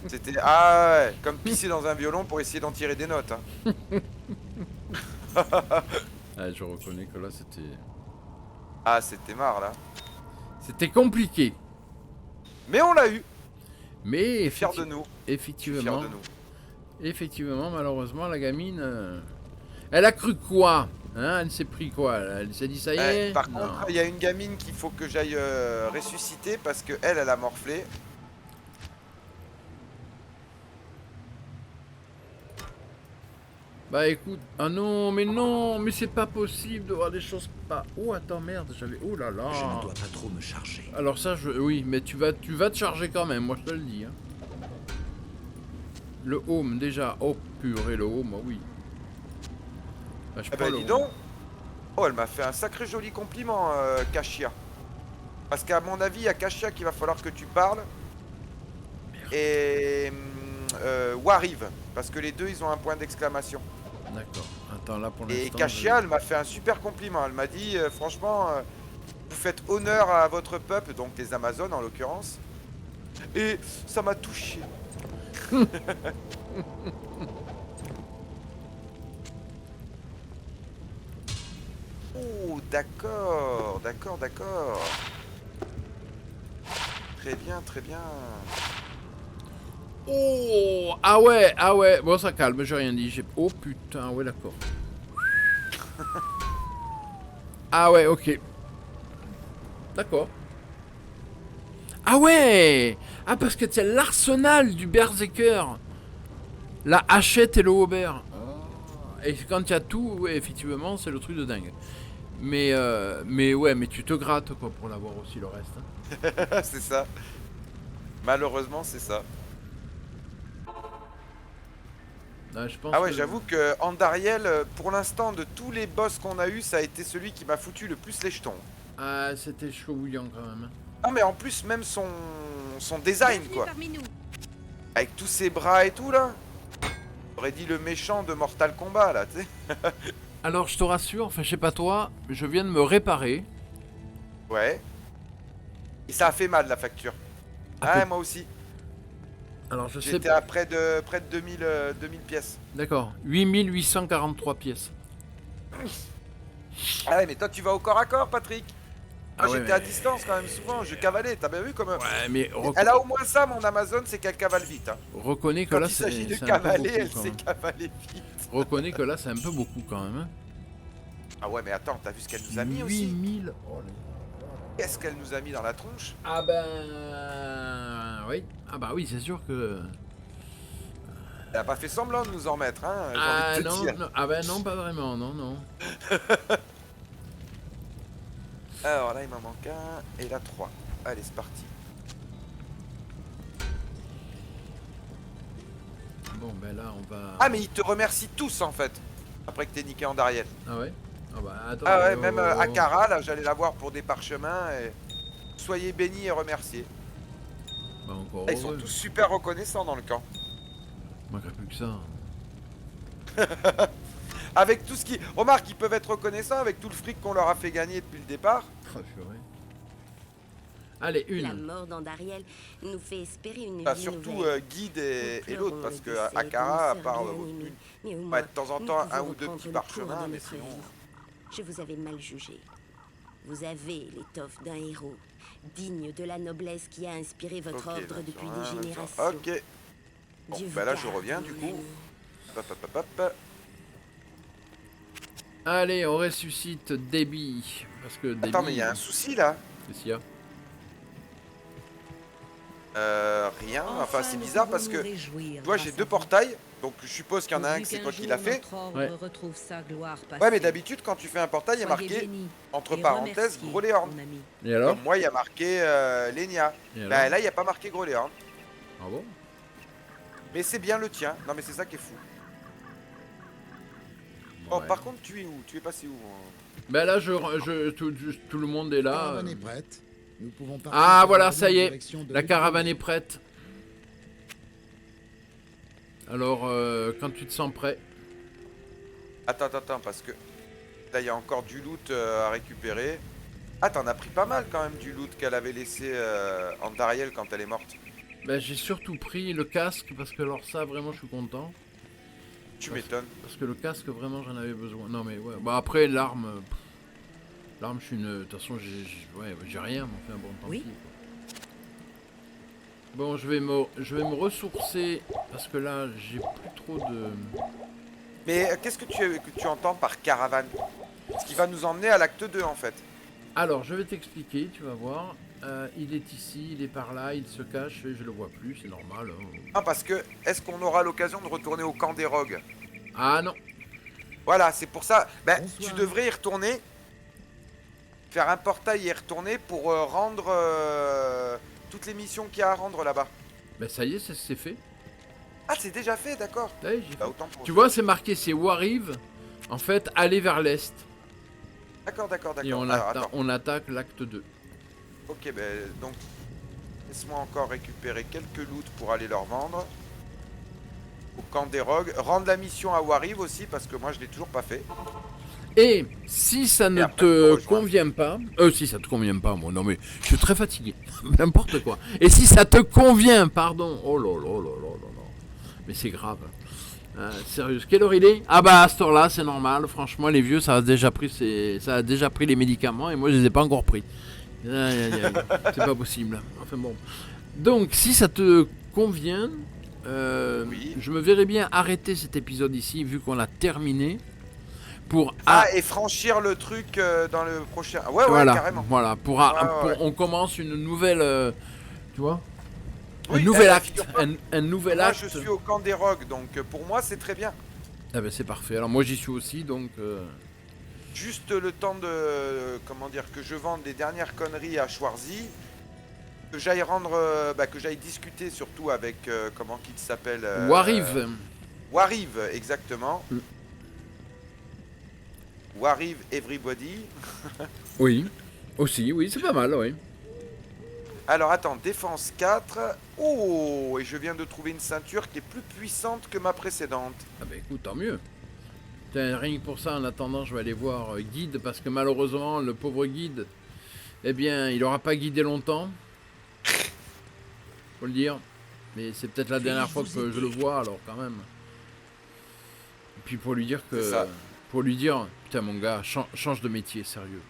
[SPEAKER 3] C'était... Ah ouais, comme pisser dans un violon pour essayer d'en tirer des notes. Hein.
[SPEAKER 1] Ah, je reconnais que là, c'était...
[SPEAKER 3] Ah, c'était marre, là.
[SPEAKER 1] C'était compliqué.
[SPEAKER 3] Mais on l'a eu.
[SPEAKER 1] Mais
[SPEAKER 3] Fier de nous.
[SPEAKER 1] effectivement,
[SPEAKER 3] Fier de nous.
[SPEAKER 1] effectivement, malheureusement, la gamine, elle a cru quoi? Hein, elle s'est pris quoi là? Elle s'est dit ça y est?
[SPEAKER 3] Par
[SPEAKER 1] Non.
[SPEAKER 3] contre, il y a une gamine qu'il faut que j'aille ressusciter parce que elle a morflé.
[SPEAKER 1] Bah écoute, ah non, mais c'est pas possible de voir des choses pas. Oh attends merde, j'avais. Oh là là.
[SPEAKER 2] Je ne dois pas trop me charger.
[SPEAKER 1] Alors ça, oui, mais tu vas te charger quand même, moi je te le dis. Hein. Le home déjà, oh purée le home, oui. Bah, je
[SPEAKER 3] Eh
[SPEAKER 1] prends
[SPEAKER 3] ben
[SPEAKER 1] le
[SPEAKER 3] dis
[SPEAKER 1] home.
[SPEAKER 3] donc. Oh, elle m'a fait un sacré joli compliment, Kashia. Parce qu'à mon avis, il y a Kashia qu'il va falloir que tu parles. Et Wariv. Parce que les deux, ils ont un point d'exclamation.
[SPEAKER 1] D'accord. Attends là pour
[SPEAKER 3] Et
[SPEAKER 1] l'instant.
[SPEAKER 3] Kashia, elle m'a fait un super compliment. Elle m'a dit, franchement, vous faites honneur à votre peuple, donc les Amazones en l'occurrence. Et ça m'a touché. Oh, d'accord, d'accord, d'accord. Très bien, très bien.
[SPEAKER 1] Oh ah ouais, bon ça calme, j'ai rien dit. Oh putain, ouais d'accord. Ah ouais, ok. D'accord. Ah ouais. Ah parce que c'est l'arsenal du Berserker. La hachette et le haubert. Et quand il y a tout, ouais, effectivement, c'est le truc de dingue. Mais ouais, mais tu te grattes quoi pour l'avoir aussi le reste. Hein.
[SPEAKER 3] C'est ça. Malheureusement, c'est ça.
[SPEAKER 1] Ah, je pense
[SPEAKER 3] Ah ouais,
[SPEAKER 1] que-
[SPEAKER 3] j'avoue que Andariel, pour l'instant, de tous les boss qu'on a eu, ça a été celui qui m'a foutu le plus les jetons.
[SPEAKER 1] Ah, c'était chaud bouillant quand même. Hein.
[SPEAKER 3] Ah mais en plus, même son design, quoi. Avec tous ses bras et tout, là. J'aurais dit le méchant de Mortal Kombat, là, tu sais.
[SPEAKER 1] Alors je te rassure, enfin je sais pas toi, je viens de me réparer.
[SPEAKER 3] Ouais. Et ça a fait mal, la facture.
[SPEAKER 1] Ah,
[SPEAKER 3] Ouais,
[SPEAKER 1] peu-
[SPEAKER 3] moi aussi.
[SPEAKER 1] Alors je sais
[SPEAKER 3] J'étais
[SPEAKER 1] pas.
[SPEAKER 3] à près de 2000 pièces.
[SPEAKER 1] D'accord, 8843 pièces.
[SPEAKER 3] Ah ouais, mais toi, tu vas au corps à corps, Patrick.
[SPEAKER 1] Ah
[SPEAKER 3] Moi,
[SPEAKER 1] ouais,
[SPEAKER 3] j'étais à
[SPEAKER 1] mais-
[SPEAKER 3] distance quand même souvent, je cavalais. T'as bien vu comme...
[SPEAKER 1] Ouais, mais
[SPEAKER 3] Elle a au moins ça, mon Amazon, c'est qu'elle cavale vite. Hein.
[SPEAKER 1] reconnais que
[SPEAKER 3] Quand
[SPEAKER 1] là
[SPEAKER 3] il s'agit de
[SPEAKER 1] c'est un peu
[SPEAKER 3] cavaler,
[SPEAKER 1] beaucoup
[SPEAKER 3] elle
[SPEAKER 1] quand
[SPEAKER 3] sait
[SPEAKER 1] même.
[SPEAKER 3] cavaler vite.
[SPEAKER 1] Reconnais que là c'est un peu beaucoup quand même. Hein.
[SPEAKER 3] Ah ouais, mais attends, t'as vu ce qu'elle nous a mis aussi?
[SPEAKER 1] 8000. Oh,
[SPEAKER 3] Qu'est-ce qu'elle nous a mis dans la tronche?
[SPEAKER 1] ah ben oui. Ah bah oui, c'est sûr que.
[SPEAKER 3] Elle a pas fait semblant de nous en mettre, hein, j'ai
[SPEAKER 1] Ah
[SPEAKER 3] envie de te
[SPEAKER 1] non,
[SPEAKER 3] dire.
[SPEAKER 1] non, ah ben non, pas vraiment, non, non.
[SPEAKER 3] Alors là, il m'en manque un, et là 3. Allez, c'est parti.
[SPEAKER 1] Bon ben là on va.
[SPEAKER 3] Ah, mais ils te remercient tous, en fait, après que t'aies niqué Andariel.
[SPEAKER 1] Ah ouais. Ah bah attends.
[SPEAKER 3] Ah ouais,
[SPEAKER 1] oh,
[SPEAKER 3] même
[SPEAKER 1] oh, oh.
[SPEAKER 3] Akara, là, j'allais la voir pour des parchemins, et... Soyez bénis et remerciés.
[SPEAKER 1] Bah encore.
[SPEAKER 3] Ah, ils sont
[SPEAKER 1] heureux.
[SPEAKER 3] tous super reconnaissants dans le camp.
[SPEAKER 1] Manquerait plus que ça.
[SPEAKER 3] Avec tout ce qui... Remarque, ils peuvent être reconnaissants avec tout le fric qu'on leur a fait gagner depuis le départ.
[SPEAKER 1] Ah, purée. Allez,
[SPEAKER 4] La
[SPEAKER 1] une.
[SPEAKER 4] mort d'Andariel nous fait espérer une
[SPEAKER 3] Enfin,
[SPEAKER 4] vie
[SPEAKER 3] surtout
[SPEAKER 4] nouvelle.
[SPEAKER 3] Guide
[SPEAKER 4] Nous
[SPEAKER 3] et
[SPEAKER 4] pleurons
[SPEAKER 3] l'autre,
[SPEAKER 4] le
[SPEAKER 3] parce que
[SPEAKER 4] décès
[SPEAKER 3] Akara, à
[SPEAKER 4] de nos
[SPEAKER 3] part
[SPEAKER 4] sœurs bien-aimées, mais au
[SPEAKER 3] ouais,
[SPEAKER 4] moins,
[SPEAKER 3] de temps en
[SPEAKER 4] nous
[SPEAKER 3] temps, un
[SPEAKER 4] pouvons
[SPEAKER 3] ou deux
[SPEAKER 4] reprendre
[SPEAKER 3] petits
[SPEAKER 4] le cours
[SPEAKER 3] parchemins,
[SPEAKER 4] de
[SPEAKER 3] mais
[SPEAKER 4] notre
[SPEAKER 3] sinon...
[SPEAKER 4] vie. Je vous avais mal jugé. Vous avez l'étoffe d'un héros, digne de la noblesse qui a inspiré votre
[SPEAKER 3] Ok,
[SPEAKER 4] ordre
[SPEAKER 3] d'accord,
[SPEAKER 4] depuis
[SPEAKER 3] hein,
[SPEAKER 4] des
[SPEAKER 3] d'accord.
[SPEAKER 4] générations.
[SPEAKER 3] Ok. Bon,
[SPEAKER 4] Dieu vous
[SPEAKER 3] bah là, je
[SPEAKER 4] garde,
[SPEAKER 3] reviens,
[SPEAKER 4] mon
[SPEAKER 3] du coup.
[SPEAKER 4] ami.
[SPEAKER 3] Hop, hop, hop, hop.
[SPEAKER 1] Allez, on ressuscite Debbie. Parce que Debbie.
[SPEAKER 3] Attends, mais il y a un souci, là.
[SPEAKER 1] Qu'est-ce qu'il y a?
[SPEAKER 3] Rien. Enfin, c'est bizarre parce que... Tu vois, j'ai deux portails, donc je suppose qu'il y en a un que c'est toi qui l'as fait.
[SPEAKER 1] Ouais.
[SPEAKER 3] Ouais, mais d'habitude, quand tu fais un portail, il y a marqué, entre parenthèses, Groléorn.
[SPEAKER 1] Et alors?
[SPEAKER 3] Comme moi, il y a marqué Lenia.
[SPEAKER 1] Et alors?
[SPEAKER 3] Bah là, il n'y a pas marqué Groléorn.
[SPEAKER 1] Ah bon?
[SPEAKER 3] Mais c'est bien le tien. Non, mais c'est ça qui est fou. Oh,
[SPEAKER 1] Ouais.
[SPEAKER 3] par contre, tu es où? Tu es passé où?
[SPEAKER 1] Ben là, tout le monde est
[SPEAKER 5] La
[SPEAKER 1] là.
[SPEAKER 5] caravane est prête. Nous pouvons partir
[SPEAKER 1] Ah
[SPEAKER 5] pour
[SPEAKER 1] voilà,
[SPEAKER 5] revenir
[SPEAKER 1] ça y
[SPEAKER 5] en
[SPEAKER 1] est.
[SPEAKER 5] direction de
[SPEAKER 1] La
[SPEAKER 5] l'île
[SPEAKER 1] caravane
[SPEAKER 5] de-
[SPEAKER 1] est prête. Alors, quand tu te sens prêt.
[SPEAKER 3] Attends, parce que là, il y a encore du loot à récupérer. Ah, t'en as pris pas mal quand même du loot qu'elle avait laissé Andariel quand elle est morte.
[SPEAKER 1] Ben j'ai surtout pris le casque parce que alors ça, vraiment, je suis content.
[SPEAKER 3] Tu m'étonnes.
[SPEAKER 1] Parce que le casque, vraiment, j'en avais besoin. Non mais ouais. Bah après, l'arme... L'arme, je suis une... De toute façon, j'ai rien, mais enfin bon, tant
[SPEAKER 4] Oui.
[SPEAKER 1] pis. Bon, je vais me ressourcer parce que là, j'ai plus trop de...
[SPEAKER 3] Mais qu'est-ce que tu entends par caravane? Ce qui va nous emmener à l'acte 2 en fait.
[SPEAKER 1] Alors, je vais t'expliquer, tu vas voir. Il est ici, il est par là, il se cache et je le vois plus, c'est normal. Hein.
[SPEAKER 3] Non, parce que est-ce qu'on aura l'occasion de retourner au camp des rogues?
[SPEAKER 1] Ah non.
[SPEAKER 3] Voilà, c'est pour ça. Ben,
[SPEAKER 5] Bonsoir.
[SPEAKER 3] tu devrais y retourner. Faire un portail et y retourner pour rendre toutes les missions qu'il y a à rendre là-bas.
[SPEAKER 1] Ben ça y est, c'est fait.
[SPEAKER 3] Ah, c'est déjà fait, d'accord.
[SPEAKER 1] Ouais, j'ai
[SPEAKER 3] Bah,
[SPEAKER 1] fait.
[SPEAKER 3] autant pour
[SPEAKER 1] Tu vois, c'est marqué, c'est où arrive. En fait, aller vers l'est.
[SPEAKER 3] D'accord, d'accord,
[SPEAKER 1] Et
[SPEAKER 3] d'accord.
[SPEAKER 1] on,
[SPEAKER 3] Alors, attends.
[SPEAKER 1] on attaque l'acte 2.
[SPEAKER 3] Ok, ben donc, laisse-moi encore récupérer quelques loots pour aller leur vendre. Au camp des rogues. Rendre la mission à Wariv aussi, parce que moi je l'ai toujours pas fait.
[SPEAKER 1] Et si ça ne
[SPEAKER 3] après, je te
[SPEAKER 1] te
[SPEAKER 3] rejoins.
[SPEAKER 1] convient pas, si ça te convient pas, moi, non mais je suis très fatigué, n'importe quoi. Et si ça te convient, pardon, oh là là là là là là, mais c'est grave. Sérieux, quelle heure il est? Ah bah à cette heure-là, c'est normal. Franchement, les vieux, ça a déjà pris les médicaments et moi je les ai pas encore pris. Aïe, aïe, aïe. C'est pas possible. Enfin bon. Donc si ça te convient,
[SPEAKER 3] Oui.
[SPEAKER 1] je me verrais bien arrêter cet épisode ici vu qu'on l'a terminé. Pour
[SPEAKER 3] Et franchir le truc dans le prochain. Ouais,
[SPEAKER 1] voilà,
[SPEAKER 3] carrément.
[SPEAKER 1] voilà,
[SPEAKER 3] Ouais.
[SPEAKER 1] on commence une nouvelle, tu vois,
[SPEAKER 3] Oui,
[SPEAKER 1] un nouvel acte,
[SPEAKER 3] figure-toi,
[SPEAKER 1] un nouvel
[SPEAKER 3] moi
[SPEAKER 1] acte.
[SPEAKER 3] je suis au camp des rogues, donc pour moi c'est très bien.
[SPEAKER 1] Ah ben c'est parfait. Alors moi j'y suis aussi, donc
[SPEAKER 3] Juste le temps de, comment dire, que je vende les dernières conneries à Schwarzy, que j'aille rendre, que j'aille discuter surtout avec, comment qu'il s'appelle
[SPEAKER 1] Wariv.
[SPEAKER 3] Wariv, exactement.
[SPEAKER 1] Mm.
[SPEAKER 3] Wariv Everybody.
[SPEAKER 1] Oui, aussi, oui, c'est pas mal, oui.
[SPEAKER 3] Alors attends, défense 4. Oh, et je viens de trouver une ceinture qui est plus puissante que ma précédente.
[SPEAKER 1] Ah ben écoute, tant mieux. Tiens, rien que pour ça, en attendant, je vais aller voir Guide, parce que malheureusement, le pauvre Guide, eh bien, il aura pas guidé longtemps. Faut le dire. Mais c'est peut-être la dernière fois que je le vois, alors quand même. Et puis pour lui dire que...
[SPEAKER 3] C'est ça.
[SPEAKER 1] Pour lui dire, putain mon gars, change de métier, sérieux.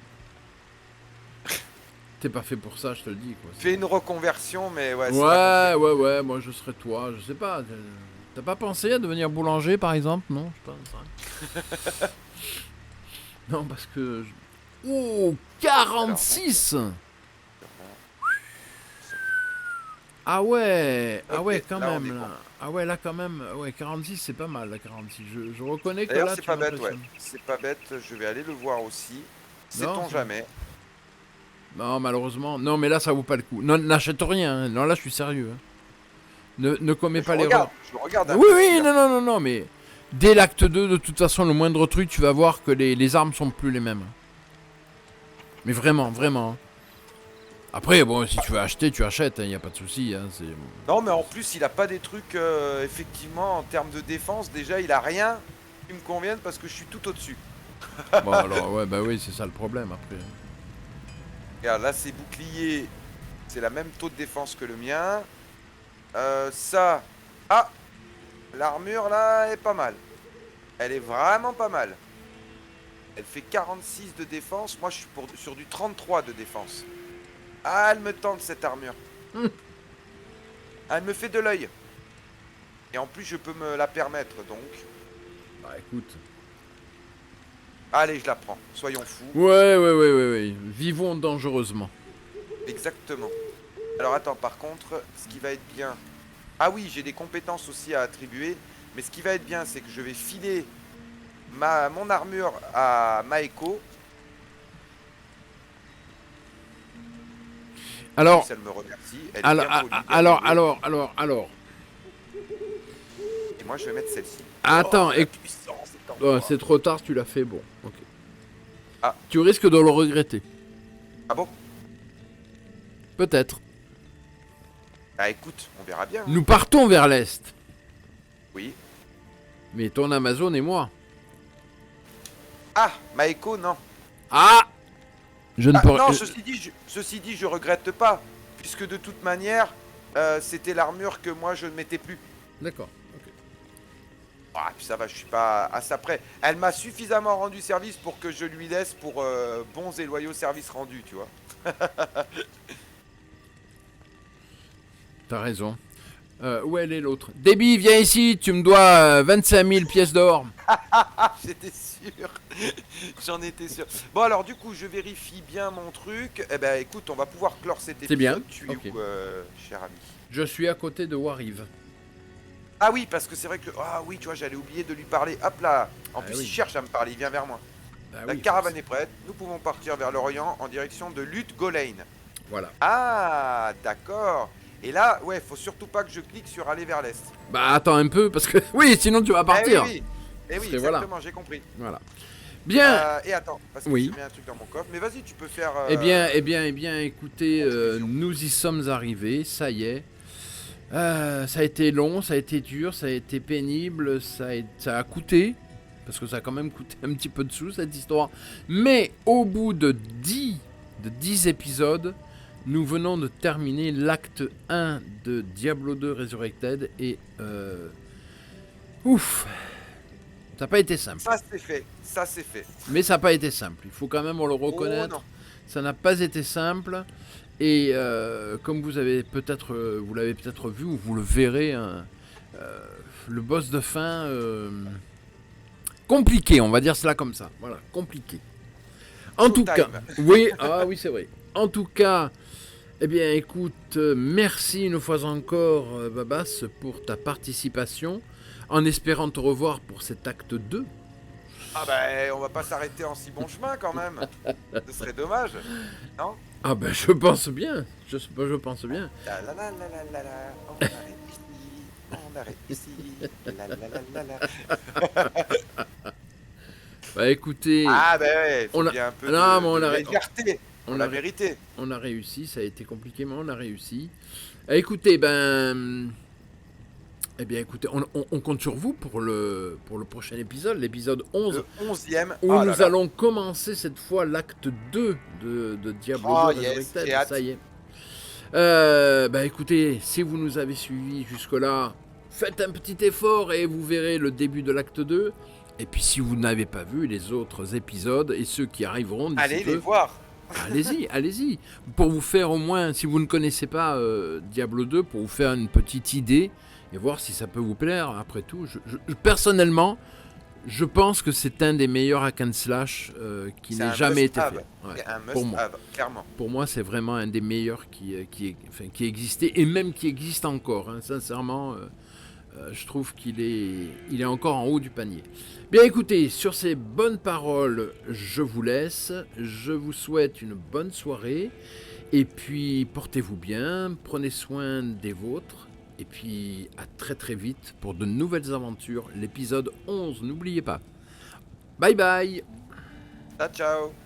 [SPEAKER 1] T'es pas fait pour ça, je te le dis, quoi.
[SPEAKER 3] Fais une reconversion, mais ouais. c'est pas
[SPEAKER 1] Ouais, moi je serais toi, je sais pas. T'as pas pensé à devenir boulanger par exemple? Non, je sais pas. Non, parce que. Oh, 46! Ah ouais,
[SPEAKER 3] Ok,
[SPEAKER 1] quand
[SPEAKER 3] là, on
[SPEAKER 1] même,
[SPEAKER 3] est
[SPEAKER 1] là.
[SPEAKER 3] bon.
[SPEAKER 1] Ah ouais, là quand même, ouais, 46 c'est pas mal, là, 46. Je reconnais que
[SPEAKER 3] D'ailleurs,
[SPEAKER 1] là
[SPEAKER 3] c'est
[SPEAKER 1] tu
[SPEAKER 3] pas bête, ouais.
[SPEAKER 1] m'impressionnes.
[SPEAKER 3] C'est pas bête, je vais aller le voir aussi.
[SPEAKER 1] Non,
[SPEAKER 3] Sait-on
[SPEAKER 1] c'est-
[SPEAKER 3] jamais.
[SPEAKER 1] Non, malheureusement. Non, mais là ça vaut pas le coup. Non, n'achète rien, hein. Non, là je suis sérieux. Hein. Ne commets pas l'erreur.
[SPEAKER 3] Je regarde un
[SPEAKER 1] Oui,
[SPEAKER 3] peu
[SPEAKER 1] oui,
[SPEAKER 3] ce qu'il y a.
[SPEAKER 1] non, mais dès l'acte 2, de toute façon, le moindre truc, tu vas voir que les armes sont plus les mêmes. Mais vraiment, vraiment. Après, bon, si tu veux acheter, tu achètes, il n'y a pas de souci. Hein,
[SPEAKER 3] Non, mais en plus, il a pas des trucs, effectivement, en termes de défense. Déjà, il a rien qui me convienne parce que je suis tout au-dessus.
[SPEAKER 1] bon, alors, ouais, bah oui, c'est ça le problème après.
[SPEAKER 3] Regarde, là, c'est bouclier. C'est la même taux de défense que le mien. Ça. Ah, l'armure, là, est pas mal. Elle est vraiment pas mal. Elle fait 46 de défense. Moi, je suis sur du 33 de défense. Ah, elle me tente, cette armure. Elle me fait de l'œil. Et en plus, je peux me la permettre, donc.
[SPEAKER 1] Bah écoute.
[SPEAKER 3] Allez, je la prends. Soyons fous.
[SPEAKER 1] Ouais. Vivons dangereusement.
[SPEAKER 3] Exactement. Alors, attends, par contre, ce qui va être bien... Ah oui, j'ai des compétences aussi à attribuer. Mais ce qui va être bien, c'est que je vais filer mon armure à Maeko.
[SPEAKER 1] Alors,
[SPEAKER 3] Elle me remercie. Elle est bien polie, bien
[SPEAKER 1] alors.
[SPEAKER 3] Et moi, je vais mettre celle-ci.
[SPEAKER 1] Attends,
[SPEAKER 3] la puissance est en
[SPEAKER 1] oh,
[SPEAKER 3] moi.
[SPEAKER 1] c'est trop tard, tu l'as fait, bon. Ok.
[SPEAKER 3] Ah.
[SPEAKER 1] Tu risques de le regretter.
[SPEAKER 3] Ah bon?
[SPEAKER 1] Peut-être.
[SPEAKER 3] Ah écoute, on verra bien. Hein.
[SPEAKER 1] Nous partons vers l'est.
[SPEAKER 3] Oui.
[SPEAKER 1] Mais ton Amazon et moi.
[SPEAKER 3] Ah, Maeko, non.
[SPEAKER 1] Ah Je ne
[SPEAKER 3] Ah,
[SPEAKER 1] peux
[SPEAKER 3] non, ceci dit, je regrette pas. Puisque de toute manière, c'était l'armure que moi, je ne mettais plus.
[SPEAKER 1] D'accord. Ok.
[SPEAKER 3] Ah, puis ça va, je suis pas à ça près. Elle m'a suffisamment rendu service pour que je lui laisse pour bons et loyaux services rendus, tu vois.
[SPEAKER 1] T'as raison. Où elle est l'autre? Debbie, viens ici, tu me dois 25 000 pièces d'or.
[SPEAKER 3] Ah, j'étais sûr. J'en étais sûr. Bon, alors, du coup, je vérifie bien mon truc. Eh ben, écoute, on va pouvoir clore cet épisode.
[SPEAKER 1] C'est bien.
[SPEAKER 3] Tu es
[SPEAKER 1] Ok.
[SPEAKER 3] où, cher ami?
[SPEAKER 1] Je suis à côté de Wariv.
[SPEAKER 3] Ah oui, parce que c'est vrai que... Ah oui, tu vois, j'allais oublier de lui parler. Hop là. En plus,
[SPEAKER 1] oui.
[SPEAKER 3] il cherche à me parler. Il vient vers moi.
[SPEAKER 1] Bah
[SPEAKER 3] La
[SPEAKER 1] oui,
[SPEAKER 3] caravane est prête. Nous pouvons partir vers l'Orient en direction de Lutgolain.
[SPEAKER 1] Voilà.
[SPEAKER 3] Ah, d'accord. Et là, ouais, faut surtout pas que je clique sur aller vers l'est.
[SPEAKER 1] Bah attends un peu, parce que... Oui, sinon tu vas partir.
[SPEAKER 3] Eh oui, oui. Eh oui,
[SPEAKER 1] Et voilà.
[SPEAKER 3] exactement, j'ai compris.
[SPEAKER 1] Voilà. Bien.
[SPEAKER 3] Et attends, parce que
[SPEAKER 1] Oui.
[SPEAKER 3] j'ai mis un truc dans mon coffre. Mais vas-y, tu peux faire...
[SPEAKER 1] Eh bien, écoutez, nous y sommes arrivés, ça y est. Ça a été long, ça a été dur, ça a été pénible, ça a coûté, parce que ça a quand même coûté un petit peu de sous cette histoire. Mais au bout de 10 épisodes, nous venons de terminer l'acte 1 de Diablo 2 Resurrected et... ouf, ça n'a pas été simple.
[SPEAKER 3] Ça, c'est fait. Ça, c'est fait.
[SPEAKER 1] Mais ça n'a pas été simple, il faut quand même le reconnaître.
[SPEAKER 3] Oh, non.
[SPEAKER 1] Ça n'a pas été simple. Et comme vous l'avez peut-être vu ou vous le verrez, hein, le boss de fin compliqué, on va dire cela comme ça. Voilà, compliqué. En tout cas, oui, c'est vrai. En tout cas, eh bien, écoute, merci une fois encore, Babas, pour ta participation, en espérant te revoir pour cet acte 2.
[SPEAKER 3] Ah ben, on va pas s'arrêter en si bon chemin quand même. Ce serait dommage, non?
[SPEAKER 1] Ah ben, je pense bien. Je pense bien.
[SPEAKER 3] La la la la la la la. On arrête ici. On arrête ici. La la la la la.
[SPEAKER 1] Bah écoutez,
[SPEAKER 3] Ah ben ouais, faut
[SPEAKER 1] on a-
[SPEAKER 3] bien un peu
[SPEAKER 1] Non, mais
[SPEAKER 3] de
[SPEAKER 1] on a-
[SPEAKER 3] légèreté.
[SPEAKER 1] on
[SPEAKER 3] On
[SPEAKER 1] a-
[SPEAKER 3] l'a mérité.
[SPEAKER 1] on a réussi, ça a été compliqué, mais on a réussi. Écoutez, écoutez, on compte sur vous pour le prochain épisode, l'épisode 11,
[SPEAKER 3] Le 11e.
[SPEAKER 1] où
[SPEAKER 3] Oh là
[SPEAKER 1] nous
[SPEAKER 3] là.
[SPEAKER 1] allons commencer cette fois l'acte 2 de Diablo
[SPEAKER 3] Oh,
[SPEAKER 1] 2
[SPEAKER 3] yes,
[SPEAKER 1] Resurrected,
[SPEAKER 3] j'ai hâte.
[SPEAKER 1] ça y est. Écoutez, si vous nous avez suivis jusque-là, faites un petit effort et vous verrez le début de l'acte 2. Et puis si vous n'avez pas vu les autres épisodes et ceux qui arriveront d'ici
[SPEAKER 3] Allez
[SPEAKER 1] peu,
[SPEAKER 3] les voir.
[SPEAKER 1] allez-y. Pour vous faire au moins, si vous ne connaissez pas Diablo 2, pour vous faire une petite idée et voir si ça peut vous plaire. Après tout, personnellement, je pense que c'est un des meilleurs hack and slash qui
[SPEAKER 3] C'est
[SPEAKER 1] n'ait
[SPEAKER 3] un
[SPEAKER 1] jamais été
[SPEAKER 3] must-have.
[SPEAKER 1] fait. Ouais,
[SPEAKER 3] C'est un
[SPEAKER 1] pour moi.
[SPEAKER 3] must-have, clairement.
[SPEAKER 1] Pour moi, c'est vraiment un des meilleurs qui existait et même qui existe encore. Hein. Sincèrement, je trouve qu'il est encore en haut du panier. Bien écoutez, sur ces bonnes paroles, je vous laisse. Je vous souhaite une bonne soirée. Et puis, portez-vous bien, prenez soin des vôtres. Et puis, à très très vite pour de nouvelles aventures. L'épisode 11, n'oubliez pas. Bye bye.
[SPEAKER 3] Ciao, ciao.